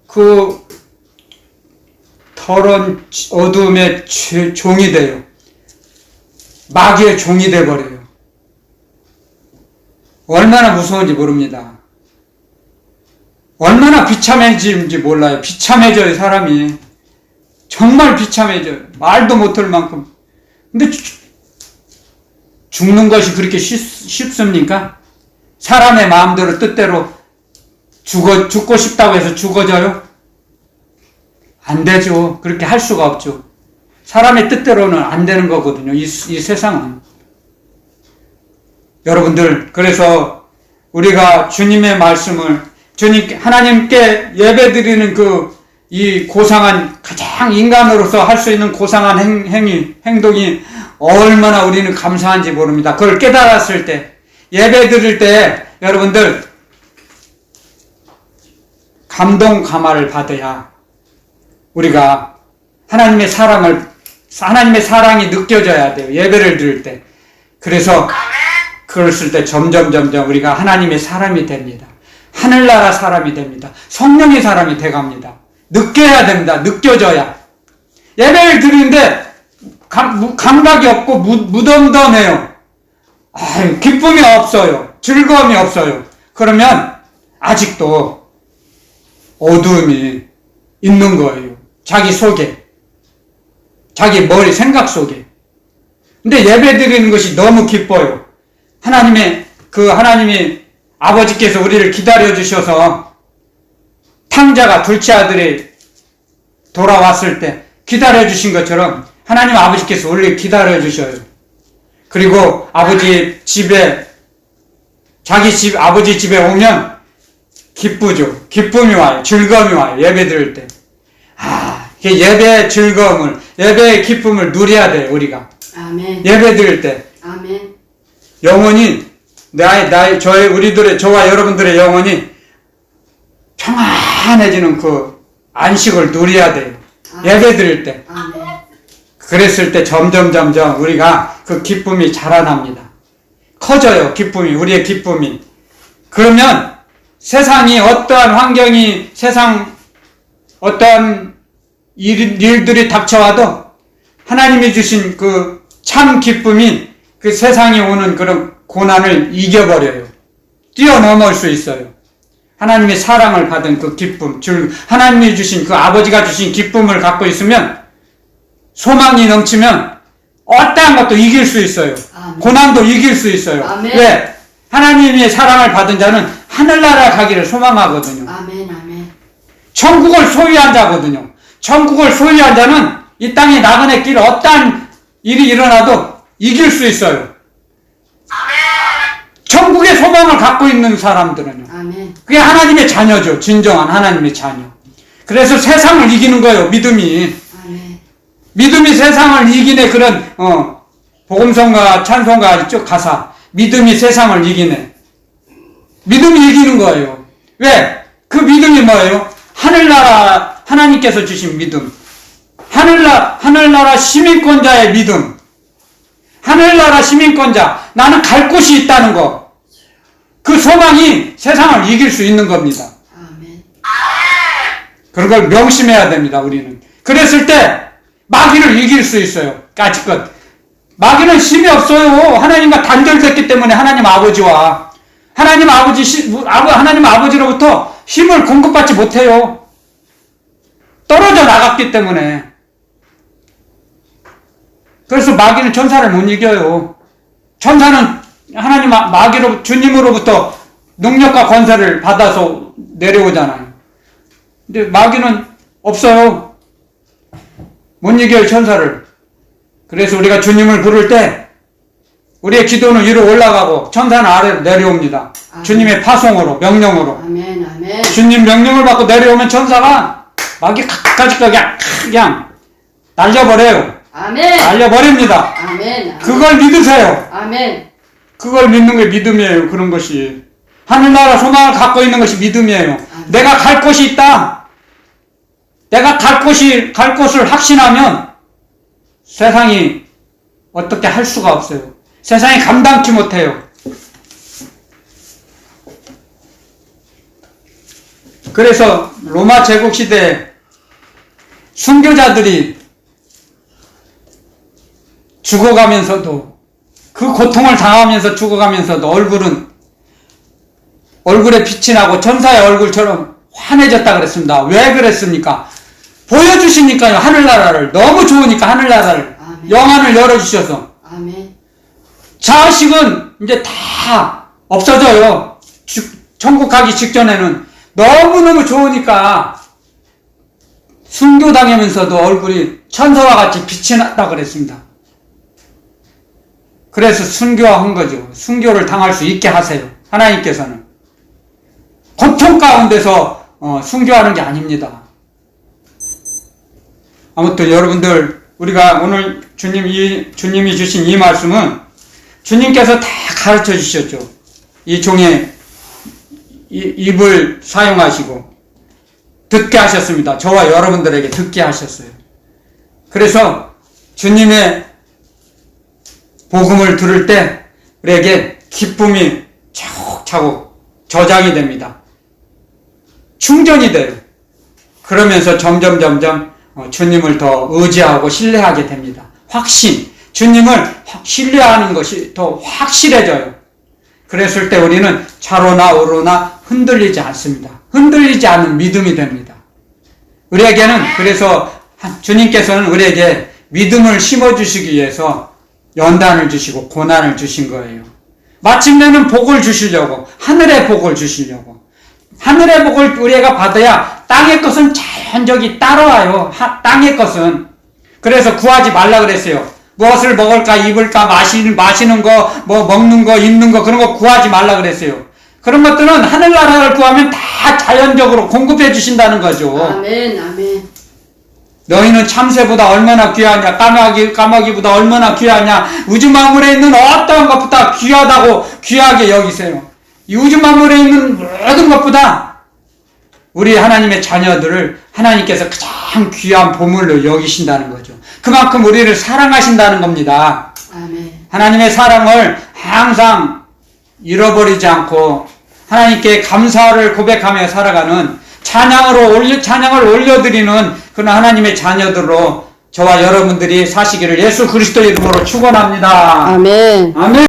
그 더러운 어두움의 종이 돼요. 마귀의 종이 돼버려요. 얼마나 무서운지 모릅니다. 얼마나 비참해지는지 몰라요. 비참해져요, 사람이. 정말 비참해져요. 말도 못할 만큼. 근데 죽는 것이 그렇게 쉽습니까? 사람의 마음대로 뜻대로 죽고 싶다고 해서 죽어져요? 안 되죠. 그렇게 할 수가 없죠. 사람의 뜻대로는 안 되는 거거든요. 이 세상은. 여러분들, 그래서 우리가 주님의 말씀을, 하나님께 예배드리는 이 고상한, 가장 인간으로서 할 수 있는 고상한 행동이 얼마나 우리는 감사한지 모릅니다. 그걸 깨달았을 때, 예배 드릴 때, 여러분들, 감동 감화를 받아야 우리가 하나님의 사랑이 느껴져야 돼요. 예배를 드릴 때. 그래서, 그랬을 때 점점 우리가 하나님의 사람이 됩니다. 하늘나라 사람이 됩니다. 성령의 사람이 돼갑니다. 느껴야 됩니다. 느껴져야. 예배를 드리는데 감각이 없고 무덤덤해요. 기쁨이 없어요. 즐거움이 없어요. 그러면 아직도 어두움이 있는 거예요. 자기 속에. 자기 머리 생각 속에. 근데 예배 드리는 것이 너무 기뻐요. 하나님이 아버지께서 우리를 기다려 주셔서 탕자가 둘째 아들이 돌아왔을 때 기다려 주신 것처럼 하나님 아버지께서 우리를 기다려 주셔요. 그리고 아버지 집에 아버지 집에 오면 기쁘죠. 기쁨이 와요. 즐거움이 와요. 예배 드릴 때. 예배의 즐거움을, 예배의 기쁨을 누려야 돼요, 우리가. 아멘. 예배 드릴 때. 아멘. 영혼이, 저와 여러분들의 영혼이 평안해지는 그 안식을 누려야 돼요. 예배 드릴 때. 아멘. 그랬을 때 점점 우리가 그 기쁨이 자라납니다. 커져요, 기쁨이, 우리의 기쁨이. 그러면 세상이 어떠한 환경이, 어떠한 일들이 닥쳐와도 하나님이 주신 그 참 기쁨이 그 세상에 오는 그런 고난을 이겨버려요. 뛰어넘을 수 있어요. 하나님의 사랑을 받은 그 기쁨, 하나님이 주신 그 아버지가 주신 기쁨을 갖고 있으면 소망이 넘치면 어떠한 것도 이길 수 있어요. 아멘. 고난도 이길 수 있어요. 아멘. 왜? 하나님의 사랑을 받은 자는 하늘나라 가기를 소망하거든요. 아멘. 천국을 소유한 자거든요. 천국을 소유한 자는 이 땅의 나그네 길 어떠한 일이 일어나도 이길 수 있어요. 천국의 소망을 갖고 있는 사람들은요. 아멘. 그게 하나님의 자녀죠. 진정한 하나님의 자녀. 그래서 세상을 이기는 거예요. 믿음이. 아멘. 믿음이 세상을 이기네. 그런 복음성가 찬송가 이쪽 가사. 믿음이 세상을 이기네. 믿음이 이기는 거예요. 왜? 그 믿음이 뭐예요? 하늘나라, 하나님께서 주신 믿음. 하늘나라 시민권자의 믿음. 하늘나라 시민권자. 나는 갈 곳이 있다는 거. 그 소망이 세상을 이길 수 있는 겁니다. 아멘. 그런 걸 명심해야 됩니다, 우리는. 그랬을 때 마귀를 이길 수 있어요. 까짓것. 마귀는 힘이 없어요. 하나님과 단절됐기 때문에 하나님 아버지와 하나님 아버지로부터 힘을 공급받지 못해요. 떨어져 나갔기 때문에. 그래서 마귀는 천사를 못 이겨요. 천사는 주님으로부터 능력과 권세를 받아서 내려오잖아요. 근데 마귀는 없어요. 못 이겨요, 천사를. 그래서 우리가 주님을 부를 때 우리의 기도는 위로 올라가고 천사는 아래로 내려옵니다. 아멘. 주님의 파송으로, 명령으로. 아멘. 주님 명령을 받고 내려오면 천사가 마귀 가까이 그냥 날려버려요. 아멘. 날려버립니다. 아멘. 그걸 믿으세요. 아멘. 그걸 믿는 게 믿음이에요. 그런 것이. 하늘나라 소망을 갖고 있는 것이 믿음이에요. 내가 갈 곳이 있다. 내가 갈 곳을 확신하면 세상이 어떻게 할 수가 없어요. 세상이 감당치 못해요. 그래서 로마 제국 시대에 순교자들이 죽어가면서도 그 고통을 당하면서 죽어가면서도 얼굴에 빛이 나고 천사의 얼굴처럼 환해졌다 그랬습니다. 왜 그랬습니까? 보여주시니까요. 하늘나라를. 너무 좋으니까 하늘나라를. 아멘. 영안을 열어주셔서. 아멘. 자식은 이제 다 없어져요. 천국 가기 직전에는 너무너무 좋으니까 순교당하면서도 얼굴이 천사와 같이 빛이 났다 그랬습니다. 그래서 순교한 거죠. 순교를 당할 수 있게 하세요. 하나님께서는. 고통 가운데서 순교하는 게 아닙니다. 아무튼 여러분들, 우리가 오늘 주님이 주신 이 말씀은 주님께서 다 가르쳐 주셨죠. 이 종의 입을 사용하시고 듣게 하셨습니다. 저와 여러분들에게 듣게 하셨어요. 그래서 주님의 복음을 들을 때 우리에게 기쁨이 차곡차곡 저장이 됩니다. 충전이 돼요. 그러면서 점점 주님을 더 의지하고 신뢰하게 됩니다. 확신, 주님을 신뢰하는 것이 더 확실해져요. 그랬을 때 우리는 좌로나 우로나 흔들리지 않습니다. 흔들리지 않는 믿음이 됩니다. 우리에게는, 그래서 주님께서는 우리에게 믿음을 심어주시기 위해서 연단을 주시고 고난을 주신 거예요. 마침내는 복을 주시려고, 하늘의 복을 주시려고. 하늘의 복을 우리가 받아야 땅의 것은 자연적이 따라와요. 땅의 것은. 그래서 구하지 말라 그랬어요. 무엇을 먹을까, 입을까, 마시는 거, 뭐 먹는 거, 입는 거, 그런 거 구하지 말라 그랬어요. 그런 것들은 하늘나라를 구하면 다 자연적으로 공급해 주신다는 거죠. 아멘. 아멘. 너희는 참새보다 얼마나 귀하냐, 까마귀보다 얼마나 귀하냐, 우주 만물에 있는 어떠한 것보다 귀하다고 귀하게 여기세요. 이 우주 만물에 있는 모든 것보다 우리 하나님의 자녀들을 하나님께서 가장 귀한 보물로 여기신다는 거죠. 그만큼 우리를 사랑하신다는 겁니다. 아멘. 하나님의 사랑을 항상 잃어버리지 않고 하나님께 감사를 고백하며 살아가는 찬양을 올려드리는 그런 하나님의 자녀들로 저와 여러분들이 사시기를 예수 그리스도 이름으로 축원합니다. 아멘. 아멘.